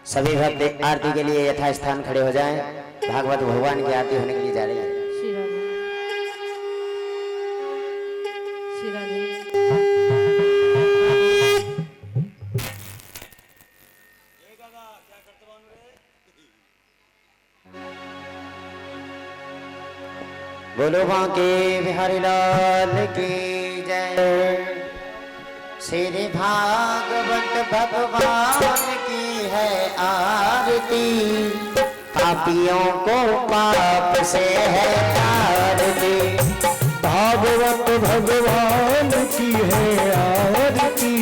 सभी भक्त आरती के लिए यथास्थान खड़े हो जाएं। भागवत भगवान की आरती होने के लिए जा रही है। बोलो बांके बिहारी लाल की जय। श्री भागवत भगवान की है आरती, पापियों को पाप से है तारती। भागवत भगवान की है आरती,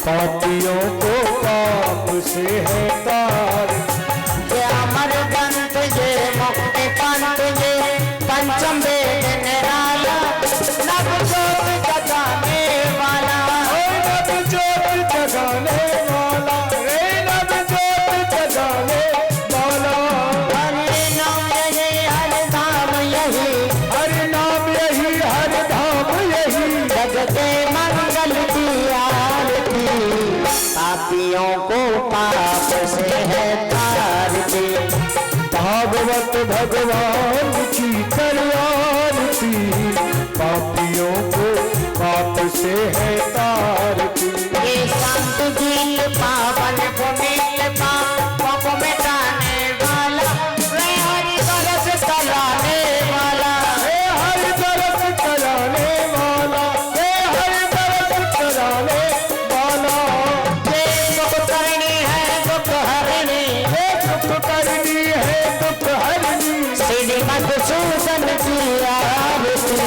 पापियों को पाप से है तारती। ये अमर ग्रंथ ये मुक्ति पंथ ये पंचम वेद निराला, नव जोत जगाने वाला, नव जोत जगाने वाला, रे नव जोत जगाने वाला। हरि नाम यही हर धाम यही, हर नाम यही हर धाम यही, जग के मंगल की आरती, पापियों को पाप से है तारती। भागवत भगवान की कर आरती, पापियों को पाप से है तारती। ये संत दिल पावन पुनीत पाप मिटाने वाला, वे हरि तरस कराने वाला, हे हरि तरस कराने वाला, हे हरि तरस कराने वाला। ये दुख करनी है दुख हरनी, हे दुख करनी है दुख हरनी, श्री मधुसूदन की आरती,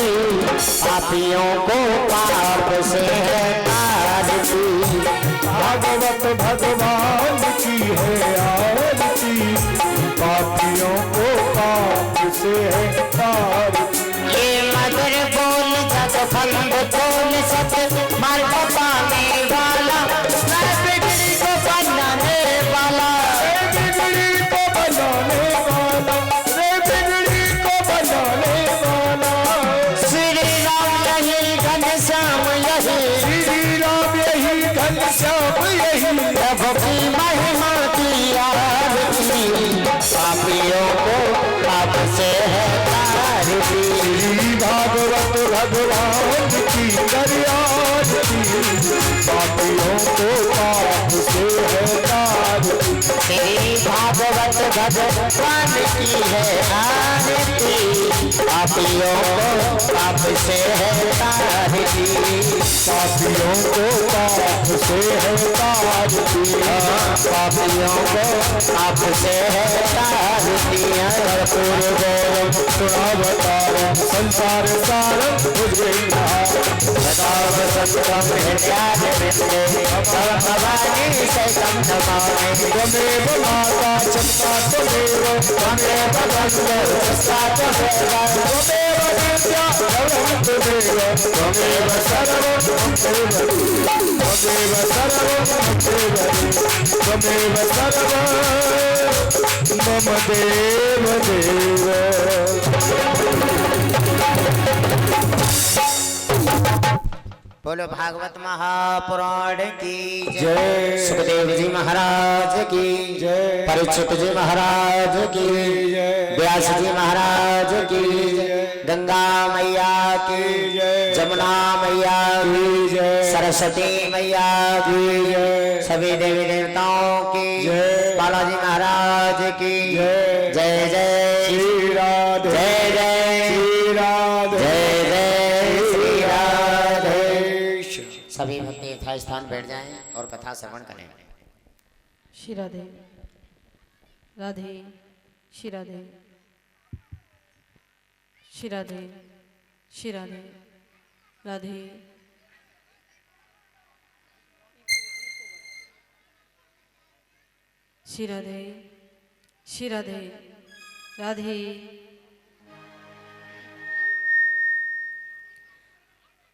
पापियों को पाप से है तारती। भागवत भगवान की है आरती, पापियों को पाप से है तारती। ये मधुर बोल जग फंद बोल सत मार्ग पाने वाला, मैं बिगड़ी को बनाने वाला, बिगड़ी को बनाने वाला, रे बिगड़ी को बनाने वाला। श्री राम यही घनश्याम यही, श्री राम यही घनश्याम यही, प्रभु की महिमा की आरती, पापियों को पाप से है तारती। श्री भागवत भगवान की कर आरती, पापियों को पाप से है तारती। श्री भागवत भगवान की है आरती, पापियों को पाप से है तारती। पापियों को पाप से है तारती, पापियों को पाप से है तारती। कर्पूर गौरम सुनावतारम संसार सारम भुजगेन्द्रहारम, सदा वसंतम हृदयाद वृंदे, तव भवानी शैतम नमामि। त्वमेव माता चंपा त्वमेव, त्वमेव बन्धुः सखा त्वमेव, त्वमेव विद्या धनं त्वमेव, त्वमेव सर्वं मम देवि, त्वमेव सर्वं मम देवि, त्वमेव सर्वं मम देव देव। बोलो भागवत महापुराण की जय। सुखदेव जी महाराज की जय। परीक्षित जी महाराज की जय। व्यास जी महाराज की जय। गंगा मैया की जय। जमुना मैया की जय। सरस्वती मैया की जय। सभी देवी देवताओं की जय। बालाजी महाराज की जय। जय जय श्री राधे, जय जय श्री राधे, जय जय श्री राधे। सभी भक्त यथास्थान बैठ जाएं और कथा श्रवण करें। श्री राधे राधे, श्री राधे, श्री राधे, श्री राधे राधे। श्री राधे, श्री राधे राधे।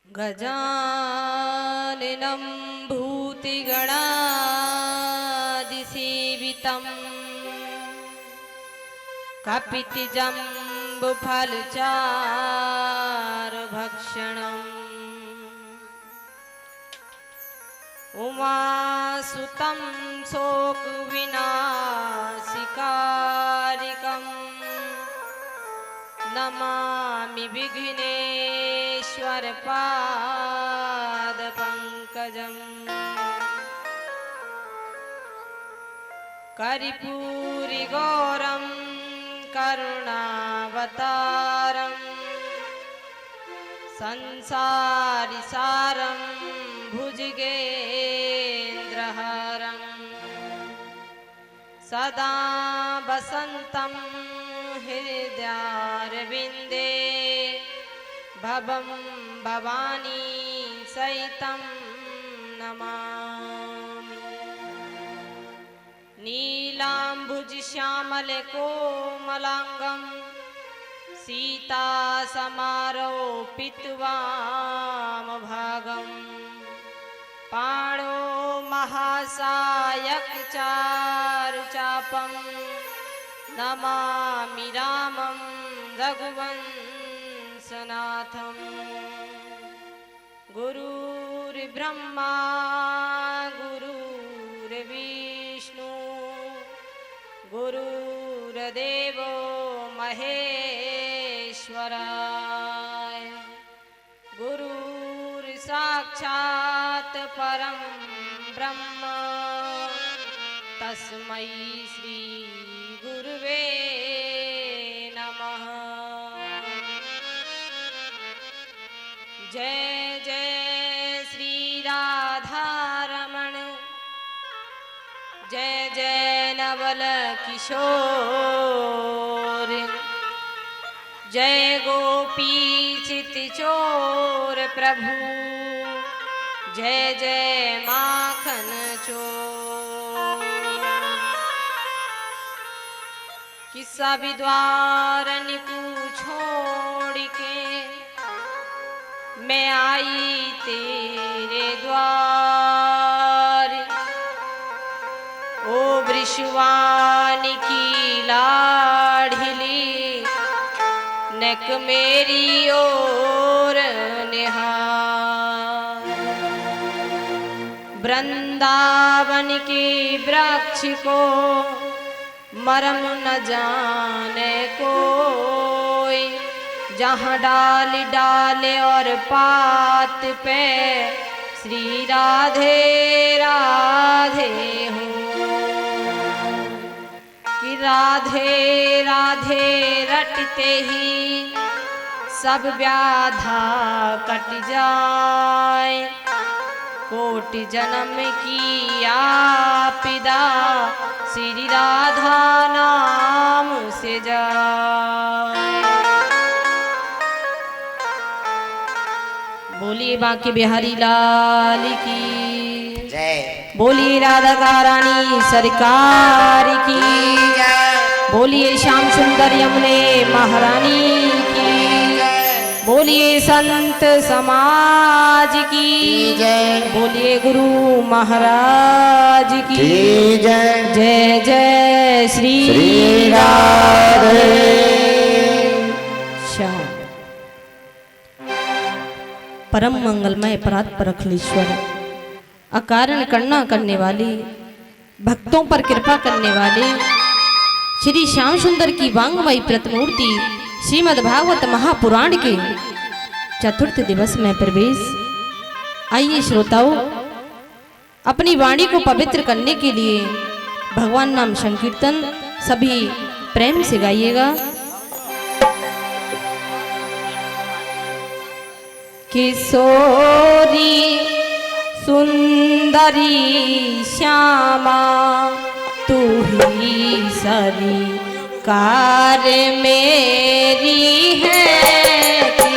गजाननं भूतिगणादिसेवितं, कपितजम्बुफलचारुभक्षणम्, उमासुतं शोकविनाशकारणं, नमामि विघ्नेश्वर पाद पंकजम् कर्पूरी गौरम करुणावतारम् संसारि सारं भुजगेन्द्रहारं सदा वसन्तं हृदयारविन्दे भवं भवानी सहितं नमामि नीलाम्बुजश्यामलकोमलाङ्गं सीता समारोपित्वामभागं पाणो महासायक चारुचापं नमामि रामं रघुवंशनाथं गुरुर्ब्रह्मा गुरुर्विष्णु गुरुर्देवो महेश्वराय गुरुर्साक्षात् परं ब्रह्म तस्मै श्री गुरुवे नमः। जय जय श्री राधारमण जय जय नवल किशोर जय गोपी चितचोर प्रभु जय जय माखन चोर। किस्सा विद्वारन को छोड़ के मैं आई तेरे द्वार ओ वृषवानी की लाडली नेक मेरी ओर निहार वृंदावन के वृक्ष को मरम न जाने कोई जहाँ डाल डाले और पात पे श्री राधे राधे हो कि राधे राधे रटते ही सब व्याधा कट जाए कोटि जन्म की आपदा श्री राधा नाम से जाए। बोलिए बांके बिहारी लाल की जय। बोलिए राधा रानी सरकार की जय। बोलिए श्याम सुंदर यमुने महारानी की बोलिए संत समाज की जय। बोलिए गुरु महाराज की जय। जय जय श्री राधे श्याम। परम मंगलमय परात्पर अखिलेश्वर अकारण करना करने वाले भक्तों पर कृपा करने वाले श्री श्याम सुंदर की वांगमयी प्रतिमूर्ति श्रीमद् भागवत महापुराण के चतुर्थ दिवस में प्रवेश। आइए श्रोताओं अपनी वाणी को पवित्र करने के लिए भगवान नाम संकीर्तन सभी प्रेम से गाइएगा। किशोरी सुंदरी श्यामा तू ही सरकार मेरी है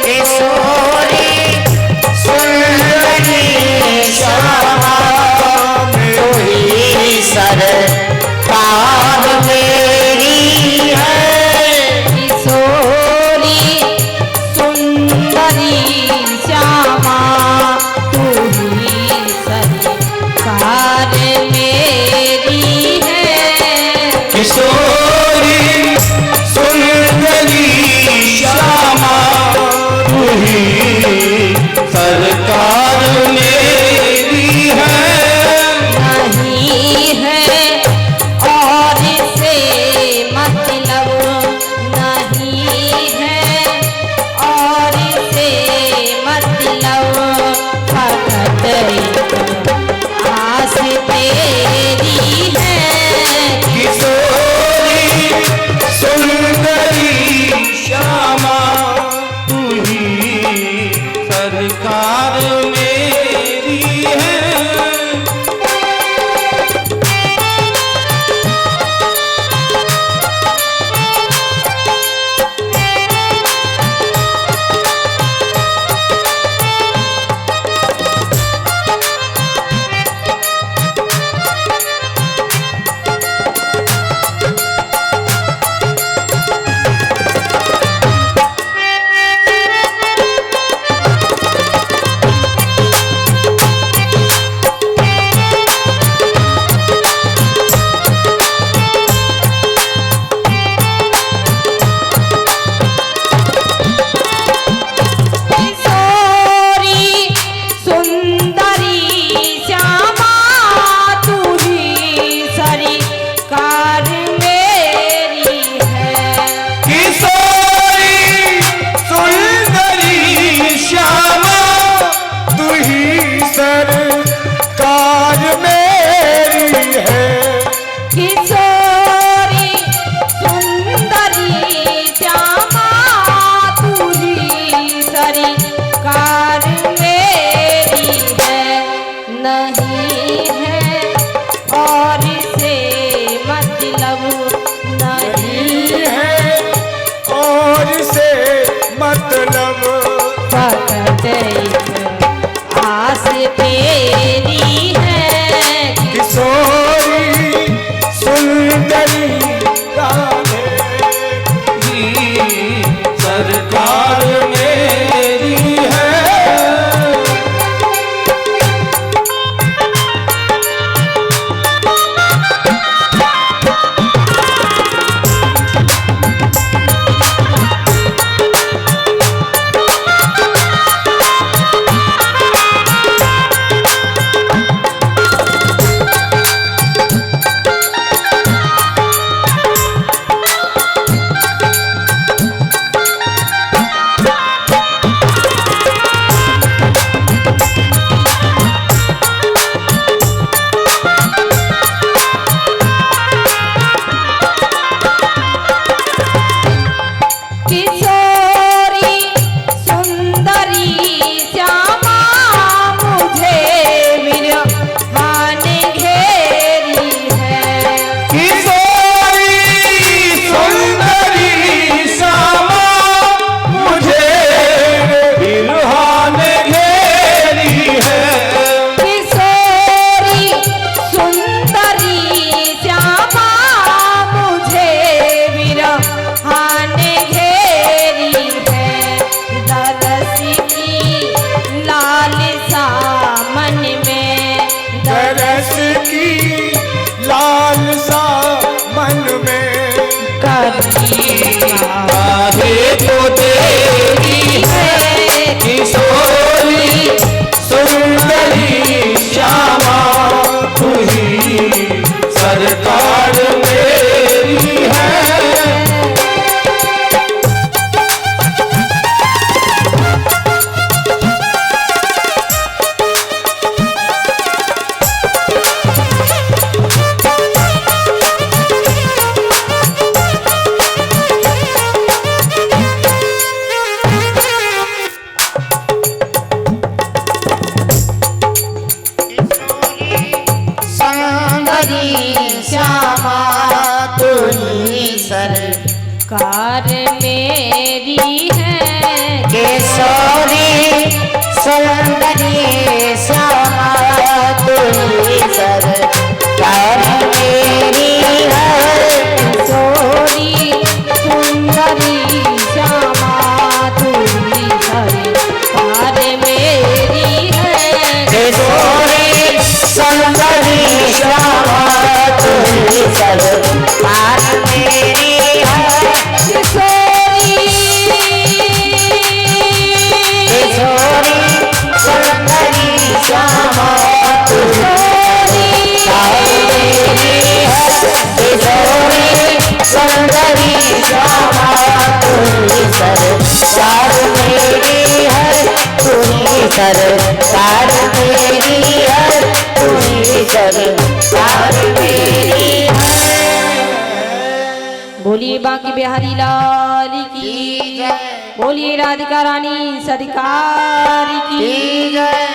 किशोरी सुंदरी श्यामा तू ही सरकार मेरी है किशोरी सुंदरी श्यामा तू ही सरकार मेरी है किशोरी सुंदरी श्यामा तू ही सरकार मेरी है नहीं है और से मतलब नहीं है मतलब नहीं है और से मतलब फकत एक आस तेरी है किशोरी सुंदरी राधे की सरकार मेरी है। काहे तो तेरी है किशोरी सुंदरी श्यामा तू ही सरकार मेरी है। कार मेरी है किशोरी सुंदरी श्यामा तुझी सरकार मेरी है। किशोरी सुंदरी श्यामा तुझी सरकार मेरी है। किशोरी सुंदरी श्यामा तुझी सरकार मेरी है। किशोरी सुंदरी श्यामा तुझी सुंदरी श्यामा तुझी सरकार मेरी है। तुझी सरकार मेरी है। तुझी सरकार मेरी है। बोलिए बांके बिहारी लाल की जय। बोलिए राधिका रानी सरकार की जय।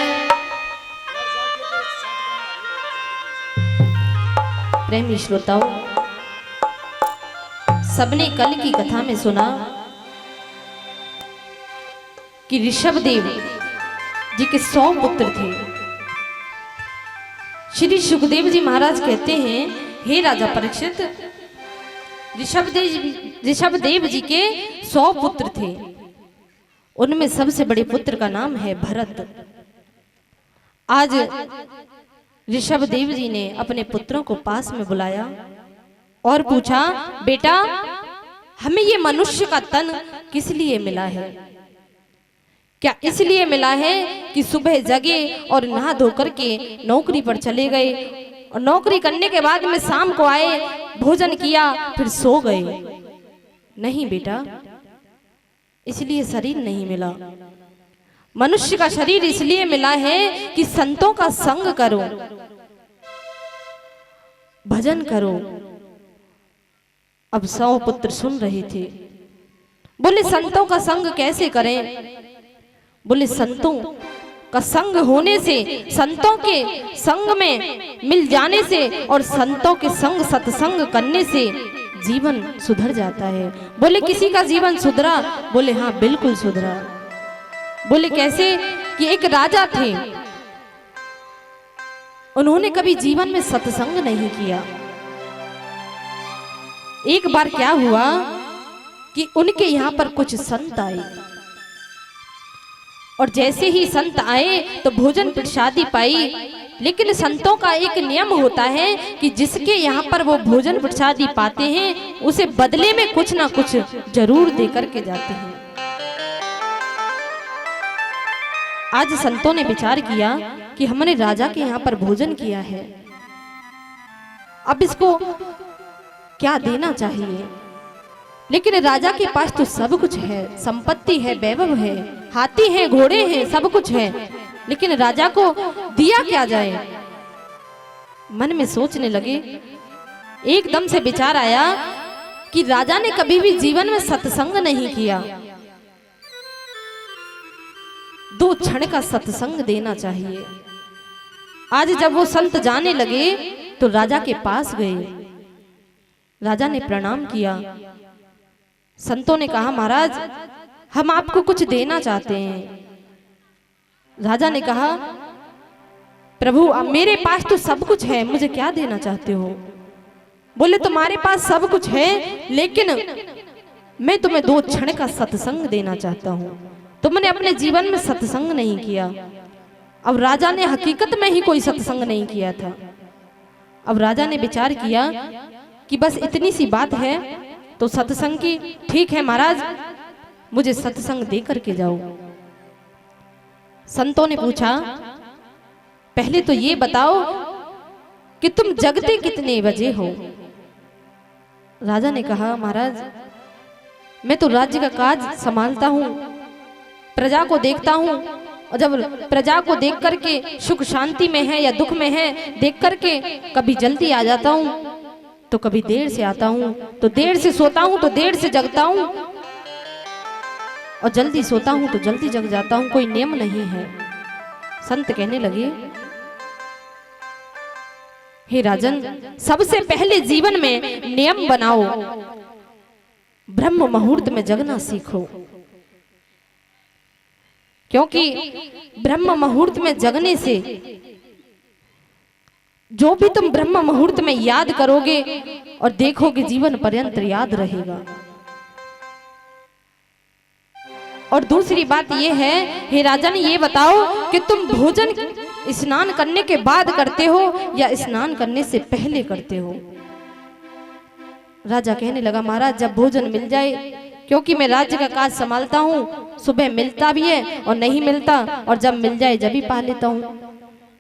प्रेमी श्रोताओं, सबने कल की कथा में सुना कि ऋषभदेव जी के 100 पुत्र थे। श्री सुखदेव जी महाराज कहते हैं, हे राजा परीक्षित, ऋषभदेव जी के 100 पुत्र थे। उनमें सबसे बड़े पुत्र का नाम है भरत। आज ऋषभदेव जी ने अपने पुत्रों को पास में बुलाया और पूछा, बेटा हमें ये मनुष्य का तन किस लिए मिला है? क्या इसलिए मिला है कि सुबह जगे और नहा धोकर के नौकरी पर चले गए और नौकरी करने के बाद में शाम को आए, भोजन किया, फिर सो गए? नहीं बेटा, इसलिए शरीर नहीं मिला। मनुष्य का शरीर इसलिए मिला है कि संतों का संग करो, भजन करो। अब 100 पुत्र सुन रहे थे। बोले संतों का संग कैसे करें? बोले संतों का संग होने से, संतों के संग में मिल जाने से और संतों के संग सत्संग करने से जीवन सुधर जाता है। बोले किसी का जीवन सुधरा? बोले हाँ बिल्कुल सुधरा। बोले कैसे? कि एक राजा थे, उन्होंने कभी जीवन में सत्संग नहीं किया। एक बार क्या हुआ कि उनके यहाँ पर कुछ संत आए और जैसे ही संत आए तो भोजन प्रसादी पाई। लेकिन संतों का एक नियम होता है कि जिसके यहाँ पर वो भोजन प्रसादी पाते हैं उसे बदले में कुछ ना कुछ जरूर दे करके जाते हैं। आज संतों ने विचार किया कि हमने राजा के यहाँ पर भोजन किया है, अब इसको क्या देना चाहिए। लेकिन राजा के पास तो सब कुछ है, संपत्ति है, वैभव है, हाथी है, घोड़े हैं, सब कुछ है, लेकिन राजा को दिया क्या जाए। मन में सोचने लगे। एकदम से विचार आया कि राजा ने कभी भी जीवन में सत्संग नहीं किया, 2 क्षण का सत्संग देना चाहिए। आज जब वो संत जाने लगे तो राजा के पास गए। राजा ने प्रणाम किया। संतों ने कहा महाराज हम आपको कुछ देना चाहते हैं। राजा ने कहा प्रभु अब मेरे पास तो सब कुछ है, मुझे क्या देना चाहते हो। बोले तुम्हारे पास सब कुछ है लेकिन मैं तुम्हें 2 क्षण का सत्संग देना चाहता हूं। तुमने अपने जीवन में सत्संग नहीं किया। अब राजा ने हकीकत में ही कोई सत्संग नहीं किया था। अब राजा ने विचार किया कि बस इतनी सी बात है तो सत्संग की, ठीक है महाराज मुझे सत्संग दे करके जाओ। संतों ने पूछा पहले तो ये बताओ कि तुम जगते कितने बजे हो। राजा ने कहा महाराज मैं तो राज्य का काज संभालता हूँ, प्रजा को देखता हूँ और जब प्रजा को देख करके सुख शांति में है या दुख में है देख करके कभी जल्दी आ जाता हूँ तो कभी देर से आता हूँ, तो देर से सोता हूँ तो देर से जगता हूँ और जल्दी सोता हूँ तो जल्दी जग जाता हूँ, कोई नियम नहीं है। संत कहने लगे हे राजन सबसे पहले जीवन में नियम बनाओ, ब्रह्म मुहूर्त में जगना सीखो, क्योंकि ब्रह्म मुहूर्त में जगने से जो भी तुम ब्रह्म मुहूर्त में याद करोगे और देखोगे जीवन पर्यंत याद रहेगा। और दूसरी बात यह है हे राजन ये बताओ कि तुम भोजन स्नान करने के बाद करते हो या स्नान करने से पहले करते हो। राजा कहने लगा महाराज जब भोजन मिल जाए, क्योंकि मैं राज्य का काज संभालता हूँ, सुबह मिलता भी है और नहीं मिलता और जब मिल जाए जब ही पा लेता हूँ।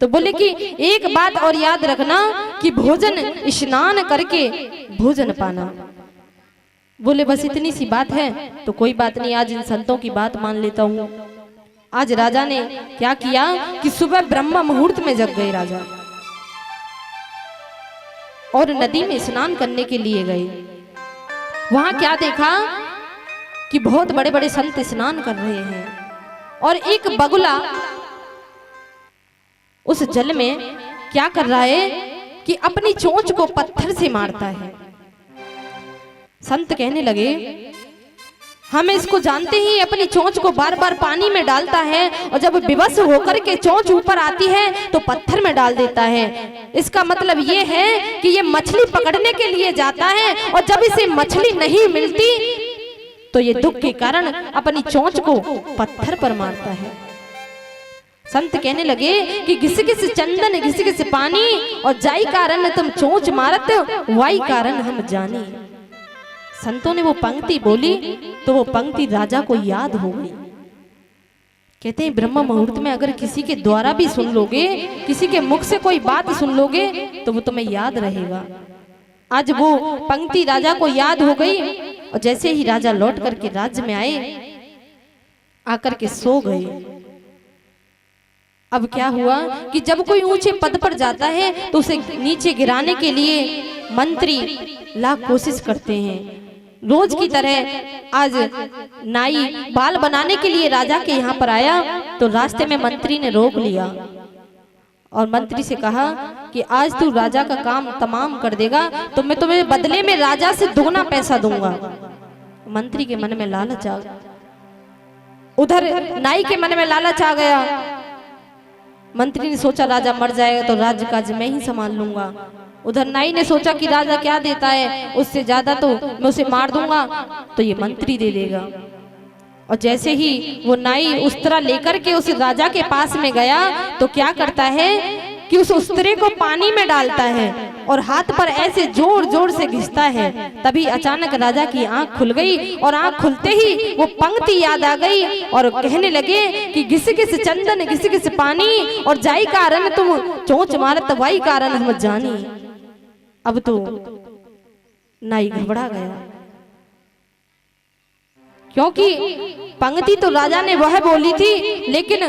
तो बोले कि एक बात और याद रखना कि भोजन स्नान करके भोजन पाना। बोले बस इतनी सी बात है तो कोई बात नहीं, आज इन संतों की बात मान लेता हूँ। आज राजा ने क्या किया कि सुबह ब्रह्म मुहूर्त में जग गए राजा और नदी में स्नान करने के लिए गए। वहां क्या देखा कि बहुत बड़े बड़े संत स्नान कर रहे हैं और एक बगुला उस जल में क्या कर रहा है कि अपनी चोंच को पत्थर से मारता है। संत कहने लगे हम इसको जानते ही अपनी चोंच को बार बार पानी में डालता है और जब विवश होकर के चोंच ऊपर आती है तो पत्थर में डाल देता है। इसका मतलब ये है कि ये मछली पकड़ने के लिए जाता है और जब इसे मछली नहीं मिलती तो ये दुख के कारण अपनी चोंच को पत्थर पर मारता है। संत कहने लगे कि घिस घिस चंदन घिस घिस पानी और जाई कारण तुम चोंच मारत वाई कारण हम जानी। संतों ने वो पंक्ति बोली तो वो पंक्ति राजा को याद हो गई। कहते हैं ब्रह्म मुहूर्त में अगर किसी के द्वारा भी सुन लोगे, किसी के मुख से कोई बात सुन लोगे तो वो तुम्हें याद रहेगा। आज वो पंक्ति राजा को याद हो गई और जैसे ही राजा लौट करके राज्य में आए आकर के सो गए। अब क्या हुआ कि जब कोई ऊंचे पद पर जाता है तो उसे नीचे गिराने के लिए मंत्री लाख कोशिश करते हैं, रोज की तरह आज नाई बाल बनाने के लिए राजा के यहाँ पर आया तो रास्ते में मंत्री ने रोक लिया और मंत्री से कहा कि आज तू राजा का काम तमाम कर देगा तो मैं तुम्हें बदले में राजा से दुगना पैसा दूंगा। मंत्री के मन में लालच आ गया, उधर नाई के मन में लालच आ गया। मंत्री ने सोचा राजा मर जाएगा तो राज्य काज मैं ही संभाल लूंगा। उधर नाई ने सोचा कि राजा क्या देता है, उससे ज्यादा तो मैं उसे मार दूंगा तो ये मंत्री दे देगा। और जैसे ही वो नाई उस्तरा लेकर के उस राजा के पास में गया तो क्या करता है कि उस उस्तरे को पानी में डालता है और हाथ पर ऐसे जोर जोर से घिसता है। तभी अचानक राजा की आंख खुल गई और आंख खुलते ही वो पंक्ति याद आ गई और कहने लगे कि घिस घिस चंदन घिस घिस पानी और जाई कारण तुम चोंच मारत वाई कारण हम जानी। अब तो नाई घबरा गया क्योंकि पंक्ति तो राजा ने वह बोली थी, लेकिन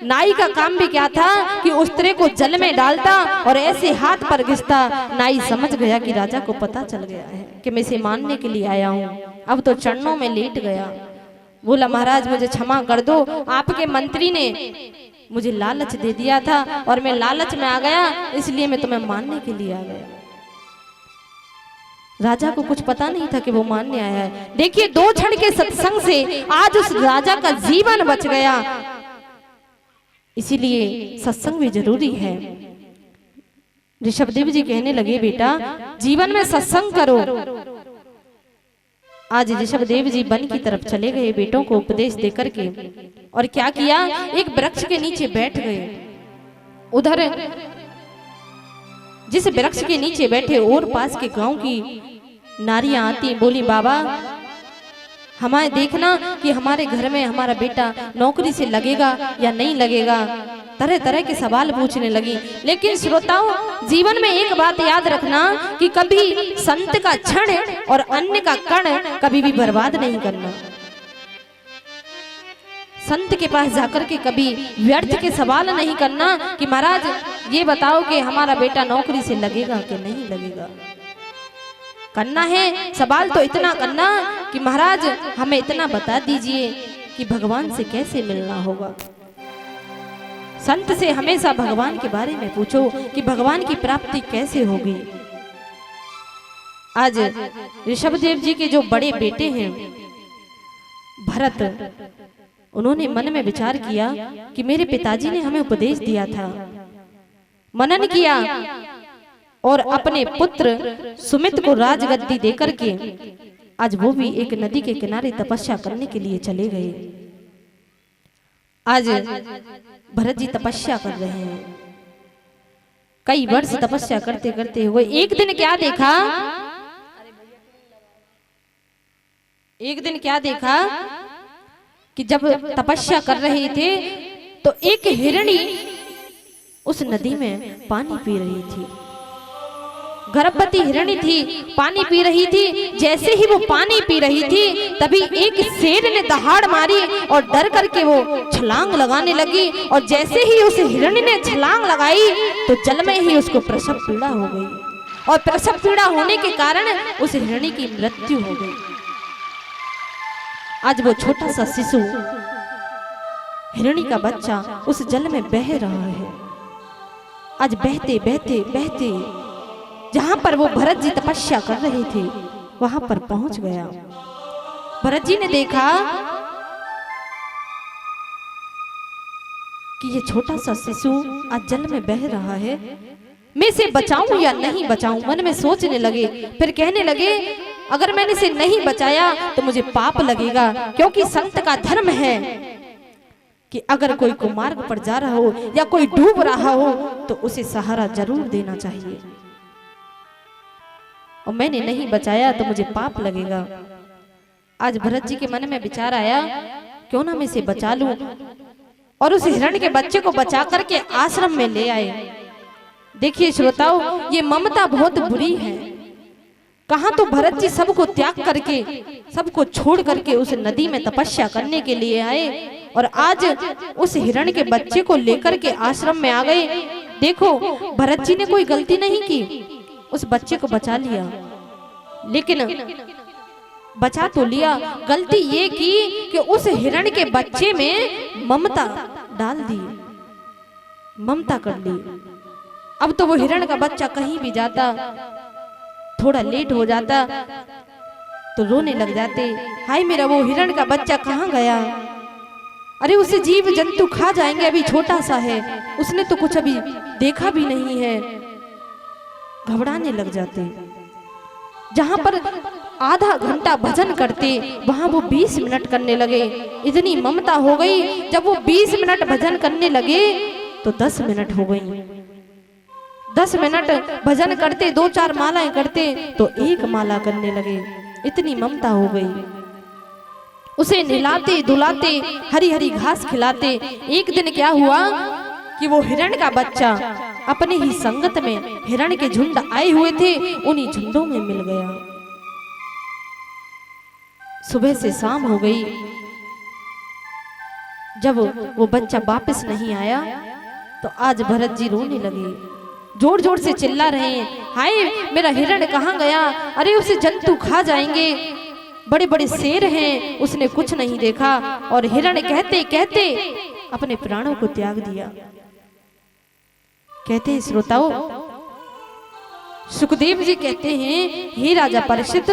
नाई का काम भी क्या था कि उस्तरे को जल में डालता और ऐसे हाथ पर घिसता। नाई समझ गया कि राजा को पता चल गया है कि मैं इसे मानने के लिए आया हूँ। अब तो चरणों में लेट गया, बोला महाराज मुझे क्षमा कर दो, आपके मंत्री ने मुझे लालच दे दिया था और मैं लालच में आ गया, इसलिए मैं तुम्हें मानने के लिए आ गया। राजा को कुछ पता नहीं था कि वो मानने आया है। देखिए 2 क्षण के सत्संग से आज उस राजा का जीवन बच गया। इसीलिए सत्संग भी जरूरी है। ऋषभदेव जी कहने लगे बेटा जीवन में सत्संग करो। आज ऋषभदेव जी वन की तरफ चले गए बेटों को उपदेश देकर के, और क्या किया एक वृक्ष के नीचे बैठ गए। उधर जिस वृक्ष के नीचे बैठे और पास के गांव की नारियां आती, बोली बाबा हमारे देखना कि हमारे घर में हमारा बेटा नौकरी से लगेगा या नहीं लगेगा। तरह तरह के सवाल पूछने लगी। लेकिन श्रोताओं जीवन में एक बात याद रखना कि कभी संत का क्षण और अन्य का कण कभी भी बर्बाद नहीं करना। संत के पास जाकर के कभी व्यर्थ के सवाल नहीं करना कि महाराज ये बताओ कि हमारा बेटा नौकरी से लगेगा कि नहीं लगेगा। करना है सवाल तो इतना करना कि महाराज हमें इतना बता दीजिए कि भगवान से कैसे मिलना होगा। संत से हमेशा भगवान के बारे में पूछो कि भगवान की प्राप्ति कैसे होगी। आज ऋषभदेव जी के जो बड़े बेटे हैं भरत, उन्होंने मन में विचार किया कि मेरे पिताजी ने हमें उपदेश दिया था, मनन किया और अपने पुत्र सुमित को राजगद्दी देकर के आज वो भी एक नदी के किनारे तपस्या करने के लिए चले गए। आज भरत जी तपस्या कर रहे हैं, कई वर्ष तपस्या करते करते हुए एक दिन क्या देखा, कि जब तपस्या कर रहे थे तो एक हिरणी उस नदी में पानी पी रही थी। गर्भवती हिरणी थी, पानी पी रही थी। जैसे ही वो पानी पी रही थी तभी एक शेर ने दहाड़ मारी और डर करके वो छलांग लगाने लगी। और जैसे ही उस हिरणी ने छलांग लगाई तो जल में ही उसको प्रसव पीड़ा हो गई, और प्रसव पीड़ा होने के कारण उस हिरणी की मृत्यु हो गई। आज वो छोटा सा शिशु हिरणी का बच्चा उस जल में बह रहा है। आज बहते बहते बहते जहां पर वो भरत जी तपस्या कर रहे थे वहां पर पहुंच गया। भरत जी ने देखा कि ये छोटा सा शिशु आज जल में बह रहा है, मैं इसे बचाऊं या नहीं बचाऊं, मन में सोचने लगे। फिर कहने लगे अगर मैंने इसे नहीं बचाया तो मुझे पाप लगेगा, क्योंकि संत का धर्म है कि अगर कोई कुमार्ग पर जा रहा हो या कोई डूब रहा हो तो उसे सहारा जरूर देना चाहिए, और मैंने नहीं बचाया तो मुझे पाप लगेगा। आज भरत जी के मन में विचार आया क्यों ना मैं इसे बचा लूं, और उस हिरण के बच्चे को बचा करके आश्रम में ले आए। देखिए श्रोताओ, ये ममता बहुत बुरी है। कहां तो भरत जी सबको त्याग करके, सबको छोड़ करके उस नदी में तपस्या करने के लिए आए, और आज उस हिरण के बच्चे को लेकर के आश्रम में आ गए। देखो भरत जी ने कोई गलती नहीं की, उस बच्चे को बचा लिया, लेकिन बचा तो लिया, गलती ये की कि उस हिरण के बच्चे में ममता डाल दी, ममता कर ली। अब तो वो हिरण का बच्चा कहीं भी जाता, थोड़ा लेट हो जाता तो रोने लग जाते, हाय मेरा वो हिरण का बच्चा कहाँ गया, अरे उसे जीव जंतु खा जाएंगे, अभी छोटा सा है, उसने तो कुछ अभी देखा भी नहीं है। घबराने लग जाते। जहां पर आधा घंटा भजन करते वहां वो 20 मिनट करने लगे। इतनी ममता हो गई, जब वो 20 मिनट भजन करने लगे तो 10 मिनट हो गई। 10 मिनट भजन करते, 2-4 मालाएं करते तो 1 माला करने लगे। इतनी ममता हो गई। उसे नहलाते धुलाते, हरी हरी घास खिलाते। एक दिन क्या हुआ कि वो हिरण का बच्चा अपने ही संगत में हिरण के झुंड आए हुए थे, उन्हीं झुंडों में मिल गया। सुबह से शाम हो गई, जब वो बच्चा वापस नहीं आया तो आज भरत जी रोने लगे, जोर जोर से चिल्ला रहे हैं, हाय मेरा हिरण कहाँ गया, अरे उसे जंतु खा जाएंगे, बड़े बड़े शेर हैं, उसने कुछ नहीं देखा। और हिरण कहते कहते अपने प्राणों को त्याग दिया। कहते हैं श्रोताओं, सुखदेव जी कहते हैं, हे राजा परीक्षित,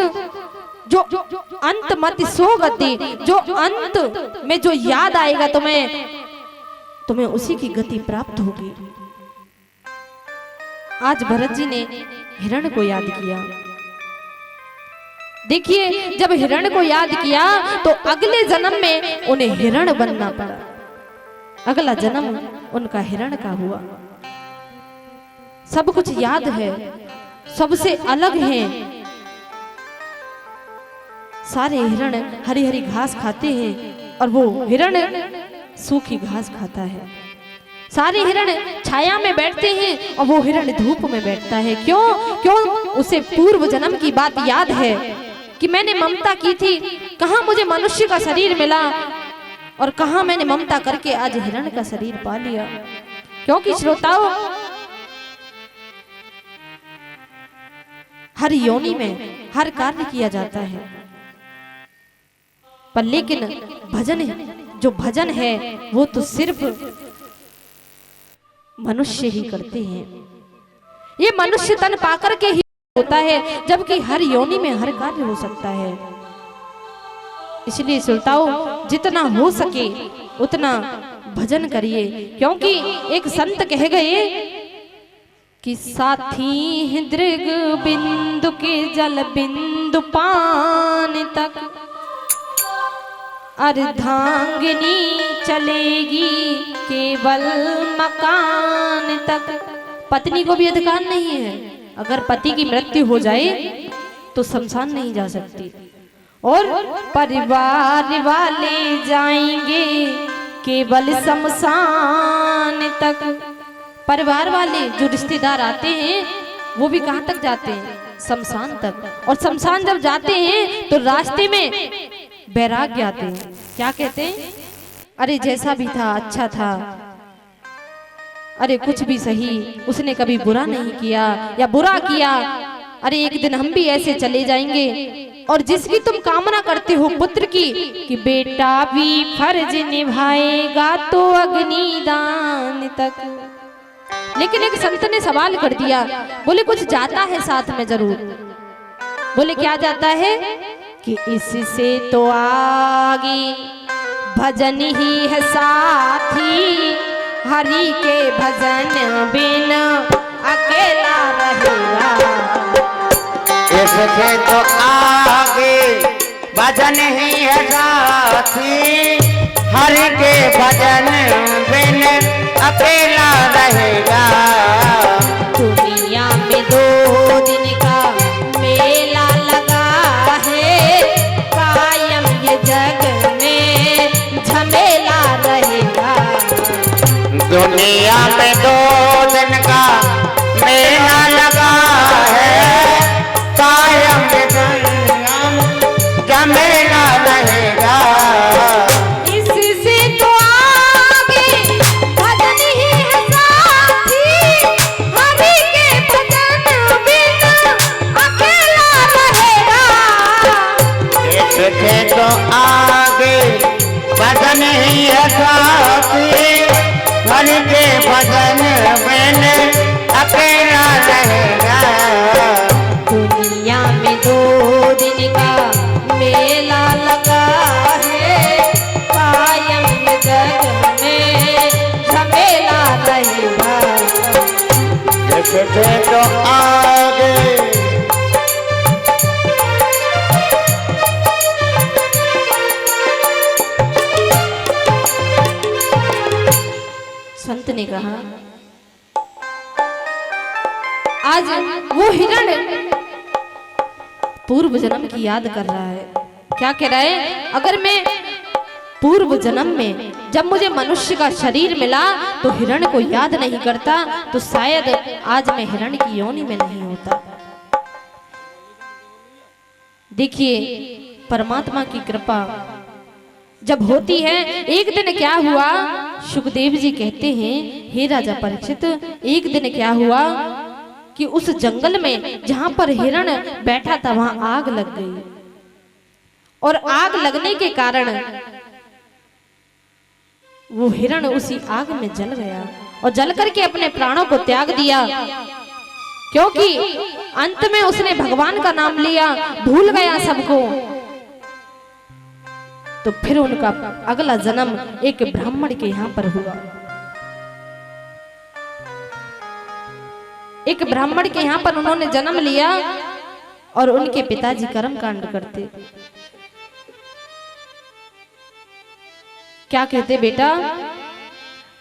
जो अंत मत सो गति, जो अंत में जो याद आएगा तुम्हें उसी की गति प्राप्त होगी। आज भरत जी ने हिरण को याद किया। देखिए, जब हिरण को याद किया तो अगले जन्म में उन्हें हिरण बनना पड़ा। अगला जन्म उनका हिरण का हुआ। सब कुछ याद है, सबसे अलग है। सारे हिरण हरी हरी घास खाते हैं और वो हिरण सूखी घास खाता है। सारे हिरण छाया में बैठते हैं और वो हिरण धूप में बैठता है। क्यों? उसे पूर्व जन्म की बात याद है कि मैंने ममता की थी, कहां मुझे मनुष्य का शरीर मिला और कहां मैंने ममता करके आज हिरण का शरीर पा लिया। क्योंकि श्रोताओं, हर योनि में हर कार्य किया जाता है, पर लेकिन भजन है वो तो सिर्फ मनुष्य ही करते हैं। ये मनुष्य तन पाकर के ही होता है, जबकि हर योनि में हर कार्य हो सकता है। इसलिए श्रोताओं, जितना हो सके उतना भजन करिए। क्योंकि एक संत कह गए कि साथी दृग बिंदु के जल बिंदु पान तक, अर्धांगिनी चलेगी केवल मकान तक। पत्नी को भी अधिकार नहीं है, अगर पति की मृत्यु हो जाए तो शमशान नहीं जा सकती, और परिवार वाले जाएंगे केवल शमशान तक। परिवार वाले जो रिश्तेदार आते हैं वो भी कहाँ तक जाते हैं? शमशान तक। और शमशान जब जाते हैं तो रास्ते में वैराग्य आते हैं। क्या कहते हैं? अरे जैसा भी था अच्छा था, अरे कुछ भी सही, उसने कभी बुरा नहीं किया या बुरा किया, अरे एक दिन हम भी ऐसे चले जाएंगे। और जिसकी तुम कामना करते हो पुत्र की कि बेटा भी फर्ज निभाएगा तो अग्निदान तक। लेकिन एक संत ने सवाल कर दिया, बोले कुछ जाता है साथ में जरूर। बोले क्या जाता है? कि इससे तो आगे भजन ही है साथी, हरि के भजन बिन अकेला रहेगा। इससे तो आगे भजन ही है साथी, हरि के भजन बिन अकेला रहेगा। दुनिया में 2 दिन का मेला लगा है, कायम ये जग में झमेला रहेगा। दुनिया में 2 दिन का मेला लगा है, कायम झमेला रहेगा। इससे तो आगे भजन ही है साथी, हरि के भजन बिन का मेला लगा है, कायम जग में झमेला रहेगा। देखते तो आगे संत ने कहा, आज वो हिरण पूर्व जन्म की याद कर रहा है। क्या कह रहा है? अगर मैं पूर्व जन्म में जब मुझे मनुष्य का शरीर मिला तो हिरण को याद नहीं करता, तो शायद आज मैं हिरण की योनि में नहीं होता। देखिए, परमात्मा की कृपा जब होती है। एक दिन क्या हुआ, सुखदेव जी कहते हैं, हे राजा परीक्षित, एक दिन क्या हुआ कि उस जंगल में जहां पर हिरण बैठा था वहां आग लग गई, और आग लगने के कारण वो हिरण उसी आग में जल गया और जल करके अपने प्राणों को त्याग दिया, क्योंकि अंत में उसने भगवान का नाम लिया, भूल गया सबको। तो फिर उनका अगला जन्म एक ब्राह्मण के यहां पर हुआ। एक ब्राह्मण के यहां पर उन्होंने जन्म लिया और उनके पिताजी कर्म कांड करते। क्या कहते बेटा?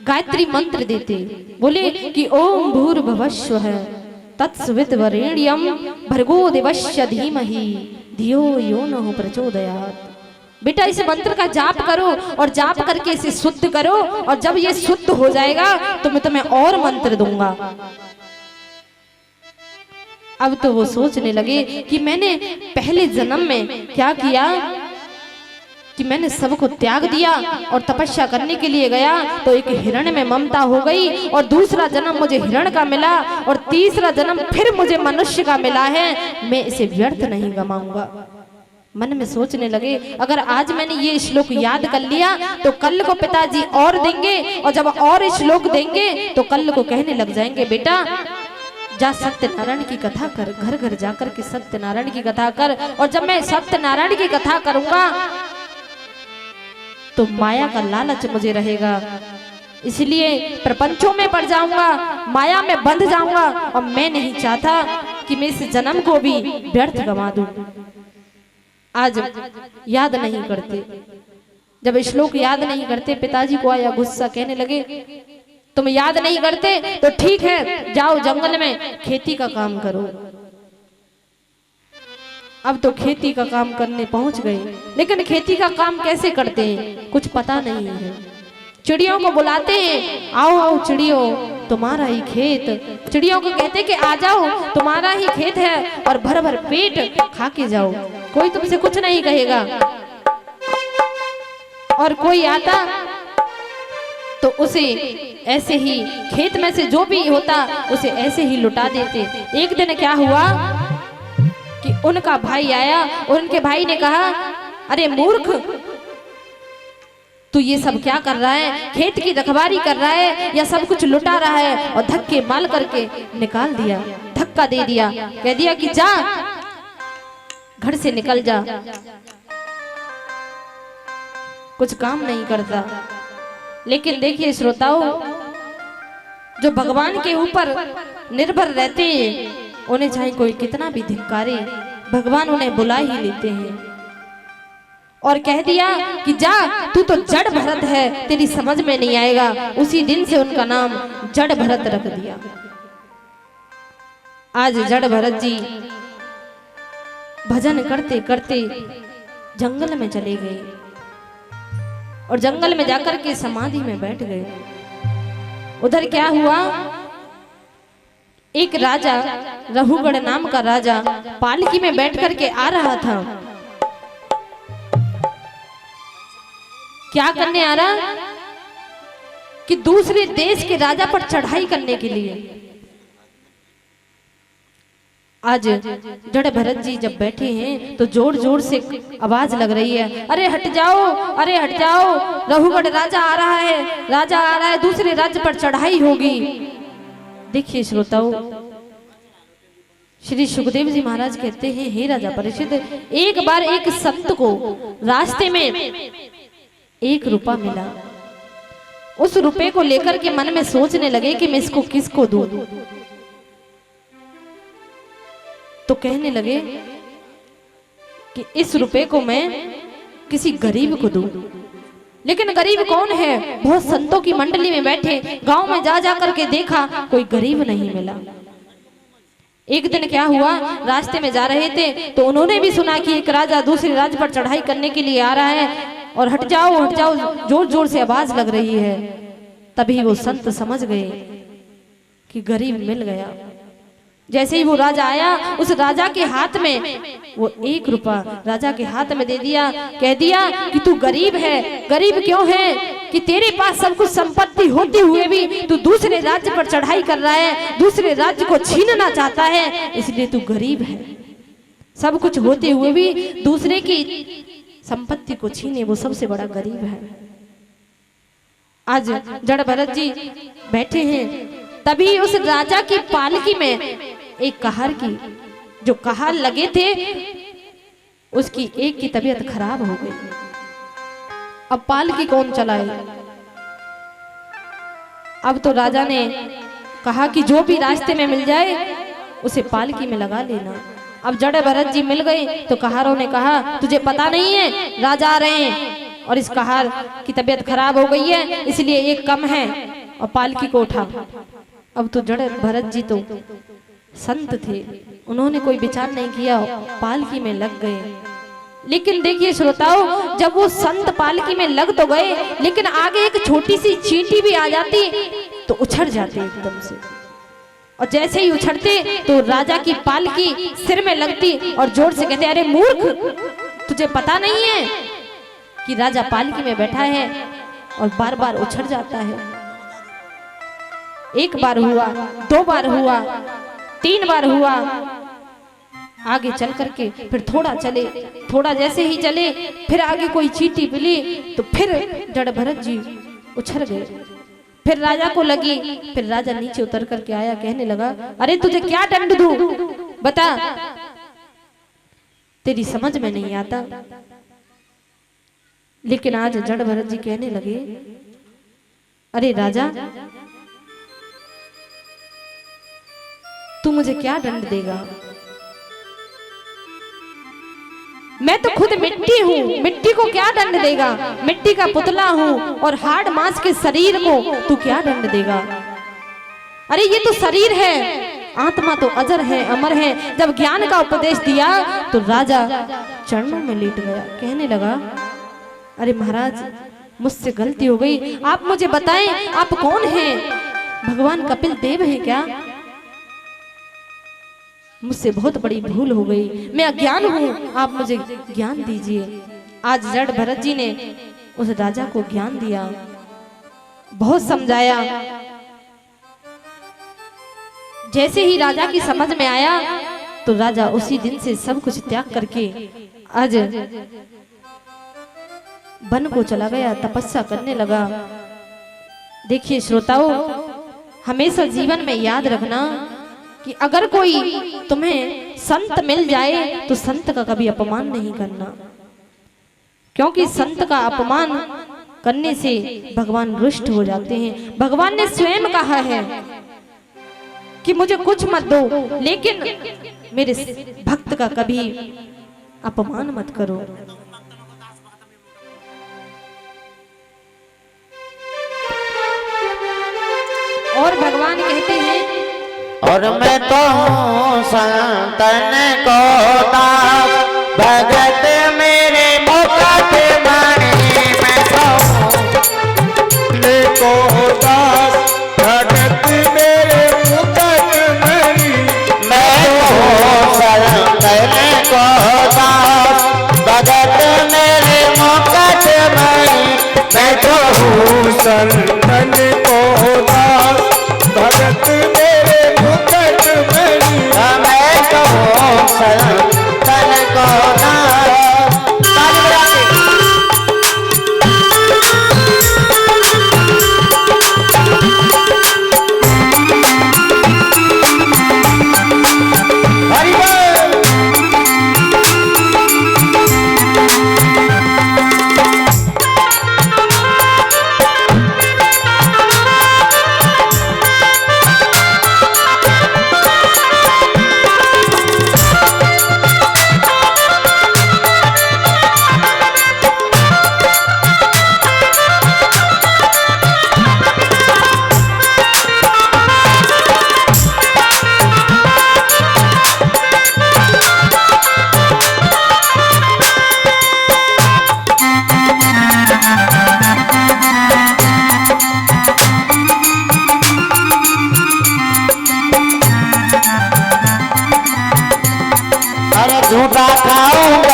गायत्री मंत्र देते, बोले कि ओम भूर्भुवस्सुः तत्सवितुर्वरेण्यं भर्गो देवस्य धीमहि धियो यो नः प्रचोदयात्। बेटा, इस मंत्र का जाप करो और जाप करके इसे शुद्ध करो, और जब ये शुद्ध हो जाएगा तो मैं तुम्हें और मंत्र दूंगा। अब तो वो सोचने लगे कि मैंने पहले जन्म में क्या किया कि मैंने सबको त्याग दिया और तपस्या करने के लिए गया तो एक हिरण में ममता हो गई, और दूसरा जन्म मुझे हिरण का मिला, और तीसरा जन्म फिर मुझे मनुष्य का मिला है। मैं इसे व्यर्थ नहीं गमाऊंगा। मन में सोचने लगे, अगर आज मैंने ये श्लोक याद कर लिया तो कल को पिताजी और देंगे, और जब और श्लोक देंगे तो कल को कहने लग जाएंगे, बेटा जा सत्यनारायण की कथा कर, घर घर जाकर के सत्यनारायण की कथा कर। और जब मैं सत्यनारायण की कथा करूंगा तो माया का लालच मुझे रहेगा, इसलिए प्रपंचों में पड़ जाऊंगा, माया में बंध जाऊंगा, और मैं नहीं चाहता कि मैं इस जन्म को भी व्यर्थ गंवा दूं। आज याद नहीं करते। जब श्लोक याद नहीं करते, पिताजी को आया गुस्सा, कहने लगे तुम याद नहीं करते तो ठीक है, जाओ जंगल में खेती का काम करो। अब तो खेती का काम करने पहुंच गए, लेकिन खेती का काम कैसे करते हैं कुछ पता नहीं है। चिड़ियों को बुलाते हैं, आओ आओ चिड़ियों, तुम्हारा ही खेत। चिड़ियों को कहते कि आ जाओ, तुम्हारा ही खेत है और भर भर पेट खा के जाओ, कोई तुमसे कुछ नहीं कहेगा। और कोई आता तो उसे ऐसे ही खेत में से जो भी होता उसे ऐसे ही लुटा देते। एक दिन क्या हुआ कि उनका भाई आया और उनके भाई ने कहा, अरे मूर्ख, तू ये सब क्या कर रहा है? खेत की रखवाली कर रहा है या सब कुछ लुटा रहा है? और धक्के मार करके निकाल दिया, धक्का दे दिया, कह दिया कि जा घर से निकल जा, कुछ काम नहीं करता। लेकिन देखिए श्रोताओं, जो भगवान के ऊपर निर्भर रहते हैं उन्हें चाहे कोई कितना भी धिक्कारे, भगवान उन्हें बुला ही लेते हैं। और कह दिया कि जा, तू तो जड़ भरत है, तेरी समझ में नहीं आएगा। उसी दिन से उनका नाम जड़ भरत रख दिया। आज जड़ भरत जी भजन करते करते जंगल में चले गए और जंगल में जाकर के समाधि में बैठ गए। उधर क्या हुआ, एक राजा, रघुगढ़ नाम का राजा, पालकी में बैठ करके आ रहा था। क्या करने आ रहा कि दूसरे देश के राजा पर चढ़ाई करने के लिए। आज जड़ भरत जी जब बैठे हैं तो जोर जोर से आवाज लग रही है, अरे हट जाओ, अरे हट जाओ, रघुगढ़ राजा आ रहा है, राजा आ रहा है, दूसरे राज्य पर चढ़ाई होगी। देखिए श्रोताओं, श्री सुखदेव जी महाराज कहते हैं, हे राजा परीक्षित, एक बार एक संत को रास्ते में 1 रुपया मिला। उस रुपए को लेकर के मन में सोचने लगे कि मैं इसको किसको दूं। तो कहने लगे कि इस रुपए को मैं किसी गरीब को दूं। लेकिन गरीब कौन है? बहुत संतों की मंडली में बैठे, गांव में जा जा करके देखा, कोई गरीब नहीं मिला। एक दिन क्या हुआ, रास्ते में जा रहे थे तो उन्होंने भी सुना कि एक राजा दूसरे राज्य पर चढ़ाई करने के लिए आ रहा है और हट जाओ जोर जोर से आवाज लग रही है। तभी वो संत समझ गए कि गरीब मिल गया। जैसे ही वो राजा आया, उस राजा के हाथ में वो 1 रुपया राजा के हाथ में दे दिया। कह दिया कि तू गरीब है। गरीब क्यों है? कि तेरे पास सब कुछ संपत्ति होते हुए भी तू दूसरे राज्य पर चढ़ाई कर रहा है, दूसरे राज्य को छीनना चाहता है, इसलिए तू गरीब है। सब कुछ होते हुए भी दूसरे की संपत्ति को छीने, वो सबसे बड़ा गरीब है। आज जड़ भरत जी बैठे हैं, तभी उस राजा की पालकी में एक कहार की, जो कहार लगे थे, उसकी एक की तबीयत खराब हो गई। अब पालकी कौन चलाए? अब तो राजा ने कहा कि जो भी रास्ते में मिल जाए उसे पालकी में लगा लेना। अब जड़ भरत जी मिल गए तो कहारों ने कहा, तुझे पता नहीं है राजा आ रहे हैं और इस कहार की तबीयत खराब हो गई है, इसलिए एक कम है और पालकी को उठा। अब तो जड़ भरत जी तो संत थे, उन्होंने कोई विचार नहीं किया, पालकी में लग गए। लेकिन देखिए श्रोताओं, जब वो संत पालकी में लग तो गए, लेकिन आगे एक छोटी सी चींटी भी आ जाती तो उछड़ जाते एकदम से। और जैसे ही उछड़ते तो राजा की पालकी सिर में लगती और जोर से कहते, अरे मूर्ख, तुझे पता नहीं है कि राजा पालकी में बैठा है और बार बार उछड़ जाता है। 1 बार हुआ, 2 बार हुआ, 3 बार हुआ। आगे चल करके फिर थोड़ा चले, थोड़ा जैसे ही चले फिर आगे कोई चींटी मिली तो फिर जड़ भरत जी उछड़ गए। फिर राजा को लगी, फिर राजा नीचे उतर करके आया, कहने लगा, अरे तुझे क्या दंड दूं, बता, तेरी समझ में नहीं आता। लेकिन आज जड़ भरत जी कहने लगे, अरे राजा, तू मुझे क्या दंड देगा? मैं तो खुद मिट्टी हूँ, मिट्टी को क्या दंड देगा? मिट्टी का पुतला हूँ और हाड़ मांस के शरीर को तू क्या दंड देगा? अरे ये तो शरीर है, आत्मा तो अजर है, अमर है। जब ज्ञान का उपदेश दिया तो राजा चरणों में लेट गया, कहने लगा, अरे महाराज, मुझसे गलती हो गई, आप मुझे बताएं आप कौन हैं? भगवान कपिल देव है क्या? मुझसे बहुत बड़ी भूल हो गई, मैं अज्ञान हूँ, आप मुझे ज्ञान दीजिए। आज जड़ भरत जी ने उस राजा को ज्ञान दिया, बहुत समझाया। जैसे ही राजा की समझ में आया तो राजा उसी दिन से सब कुछ त्याग करके आज वन को चला गया, तपस्या करने लगा। देखिए श्रोताओं, हमेशा जीवन में याद रखना कि अगर कोई तुम्हें संत मिल जाए तो संत का कभी अपमान नहीं करना, क्योंकि संत का अपमान करने से भगवान रुष्ट हो जाते हैं। भगवान ने स्वयं कहा है कि मुझे कुछ मत दो, लेकिन मेरे भक्त का कभी अपमान मत करो। और भगवान कहते हैं, और मैं तो हूँ संतन को दास, भगत मेरे मुकुट मणि। मैं तो हूँ को दास, भगत मेरे मुकुट मणि। मैं तो हूँ संतन को दास, भगत मेरे मुकुट मणि। मैं तो हूँ संतन को दास, भगत मेरे मुकुट मणि। मैं तो संतन को दास।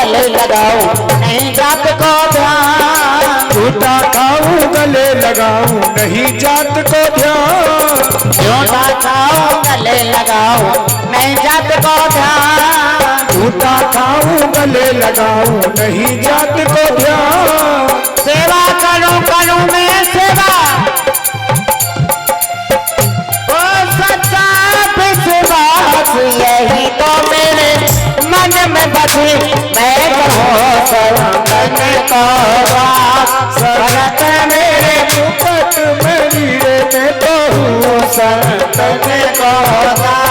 गले लगाऊं नहीं जात को ध्यान, झूठा खाऊं गले लगाऊं नहीं जात को ध्यान, झूठा खाऊं गले लगाऊं नहीं जात को ध्यान, झूठा खाऊं गले लगाऊं नहीं जात को ध्यान, सेवा करूं करूं मैं सेवा, ओ सच्चा विश्वास यही तो मेरे मन में बसी, मैं कहूँ सरतन को दास, सरत मेरे मुकुट मणिरे में तो हूँ सरतन को दास।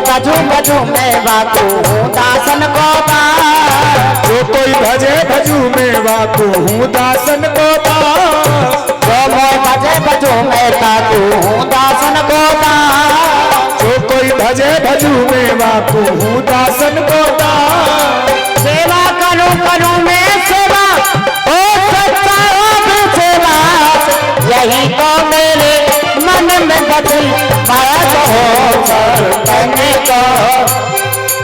बजू बजू मैं बातू हूँ दासन को दास, जो कोई भजे भजू में वाकू हूँ दासन को दास, जो कोई भजे भजू मैं ताकू हूँ दासन को दास, जो कोई भजे भजू में वाकू हूँ दासन को दास, सेवा करूं करूं मैं सेवा, ओ सच्चा सेवा यही तो मेरे मन में बदल पाया तो सरतन को,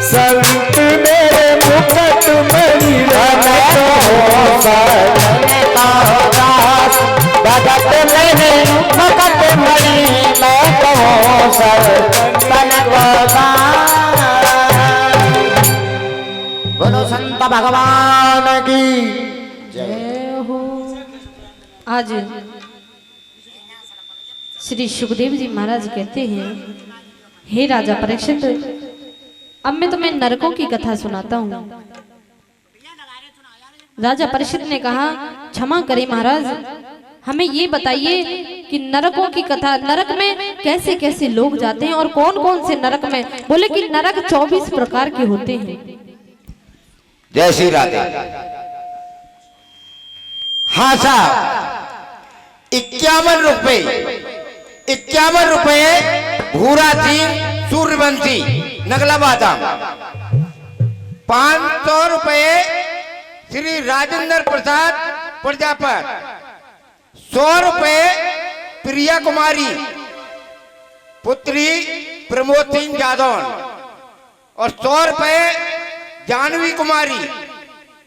संत मेरे मुकुट मणिरे में तो हूँ सरतन को दास, भगत मेरे मुकुट मणि मैं कहूँ सरतन को दास। बोलो संत भगवान की जय हो। आज श्री सुखदेव जी महाराज कहते हैं, हे राजा परीक्षित, अब मैं तुम्हें नरकों की कथा सुनाता हूँ। राजा परीक्षित ने कहा, क्षमा करें महाराज, हमें ये बताइए कि नरकों की कथा, नरक में कैसे कैसे लोग जाते हैं और कौन कौन से नरक में। बोले कि नरक 24 प्रकार के होते हैं। जय श्री राधे। हाँ साहब, 51 रुपए भूरा सिंह सूर्यवंशी नगला बादाम, 500 रुपए श्री राजेंद्र प्रसाद प्रजापत, 100 रुपए प्रिया कुमारी पुत्री प्रमोद सिंह जादौन और 100 रुपए जानवी कुमारी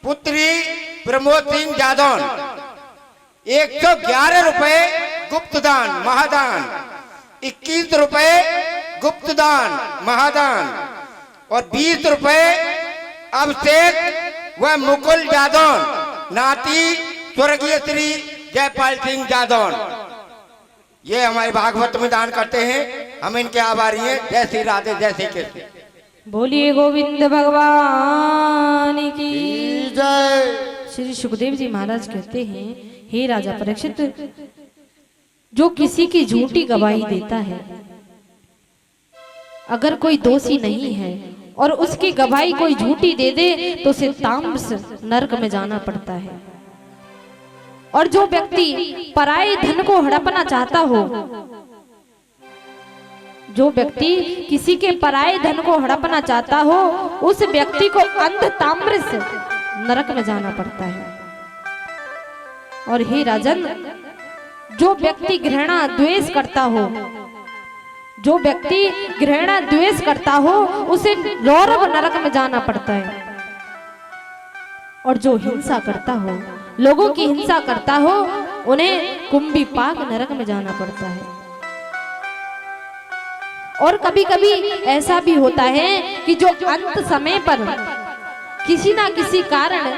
पुत्री प्रमोद सिंह जादौन, 111 रुपए गुप्तदान महादान, 21 रुपए गुप्तदान महादान और 20 रुपए अभिषेक व मुकुल जादौन नाती स्वर्गीय श्री जयपाल सिंह जादौन। ये हमारे भागवत में दान करते हैं, हम इनके आभारी हैं। जय श्री राधे, जय श्री कृष्ण। बोलिए गोविंद भगवान की जय। श्री सुखदेव जी महाराज कहते हैं, हे राजा परीक्षित, जो किसी की झूठी गवाही देता है, अगर कोई दोषी नहीं है और उसकी गवाही कोई झूठी दे दे तो उसे ताम्रस नरक में जाना पड़ता है। और जो व्यक्ति पराये धन को हड़पना चाहता हो, जो व्यक्ति किसी के पराये धन को हड़पना चाहता हो, उस व्यक्ति को अंध ताम्रस नरक में जाना पड़ता है। और हे राजन, जो व्यक्ति घृणा द्वेष करता हो, जो व्यक्ति घृणा द्वेष करता हो, उसे रौरव नरक में जाना पड़ता है। और जो हिंसा करता हो, लोगों की हिंसा करता हो, उन्हें कुंभीपाक नरक में जाना पड़ता है। और कभी कभी ऐसा भी होता है कि जो अंत समय पर किसी ना किसी कारण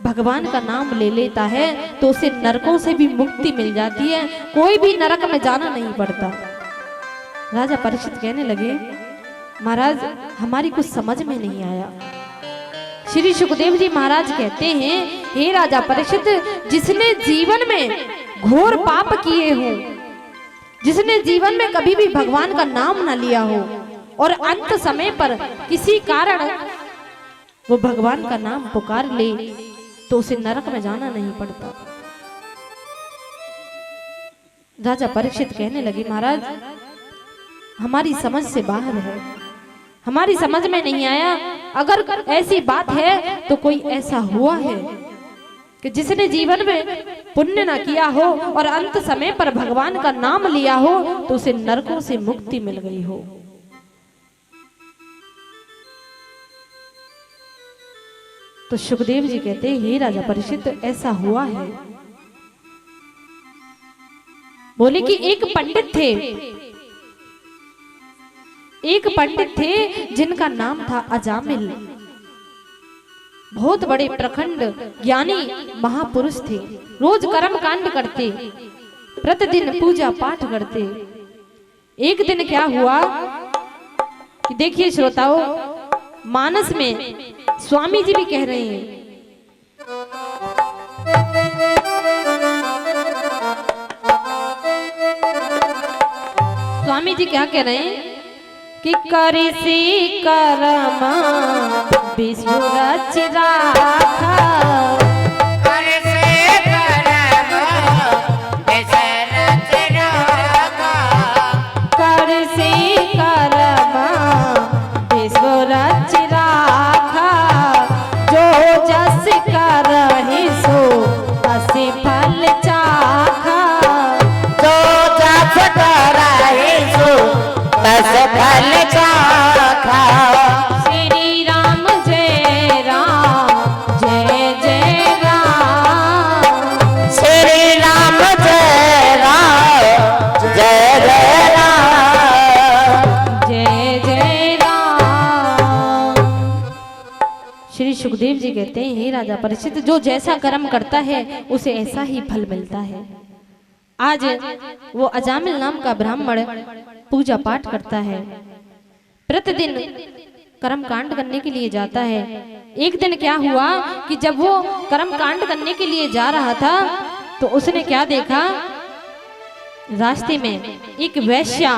भगवान का नाम ले लेता है तो उसे नरकों से भी मुक्ति मिल जाती है, कोई भी नरक में जाना नहीं पड़ता। राजा परीक्षित कहने लगे, महाराज हमारी कुछ समझ में नहीं आया। श्री सुखदेव जी महाराज कहते हैं हे राजा परीक्षित, जिसने जीवन में घोर पाप किए हो, जिसने जीवन में कभी भी भगवान का नाम न लिया हो और अंत समय पर किसी कारण वो भगवान का नाम पुकार ले तो उसे नरक में जाना नहीं पड़ता। राजा परीक्षित कहने लगे, महाराज हमारी समझ से बाहर है, हमारी समझ में नहीं आया। अगर ऐसी बात है तो कोई ऐसा हुआ है कि जिसने जीवन में पुण्य ना किया हो और अंत समय पर भगवान का नाम लिया हो तो उसे नरकों से मुक्ति मिल गई हो। तो सुखदेव जी कहते हैं, हे राजा परीक्षित, ऐसा हुआ है। बोले कि एक पंडित थे जिनका नाम था अजामिल। बहुत बड़े प्रखंड ज्ञानी महापुरुष थे, रोज कर्म कांड करते, प्रतिदिन पूजा पाठ करते। एक दिन क्या हुआ कि देखिए श्रोताओ, मानस में स्वामी जी भी कह रहे हैं, स्वामी जी क्या कह रहे हैं कि करिसी करमा विश्व रच राखा, करसे करम विश्व रच राखा, करिसी करमा विश्व रच राखा, जो जस करहि सो तसि फल चाखा, जो जस करहि सो तस फल चाखा। श्री राम जय राम जय जय राम, श्री राम जय राम जय जय राम, जय जय राम। श्री सुखदेव जी कहते हैं, हे राजा परीक्षित, जो जैसा कर्म करता है उसे ऐसा ही फल मिलता है। आज वो अजामिल नाम का ब्राह्मण पूजा पाठ करता है, प्रतिदिन कर्म कांड करने के लिए जाता है। एक दिन क्या हुआ कि जब वो कर्म कांड करने के लिए जा रहा था तो उसने क्या देखा, रास्ते में एक वैश्या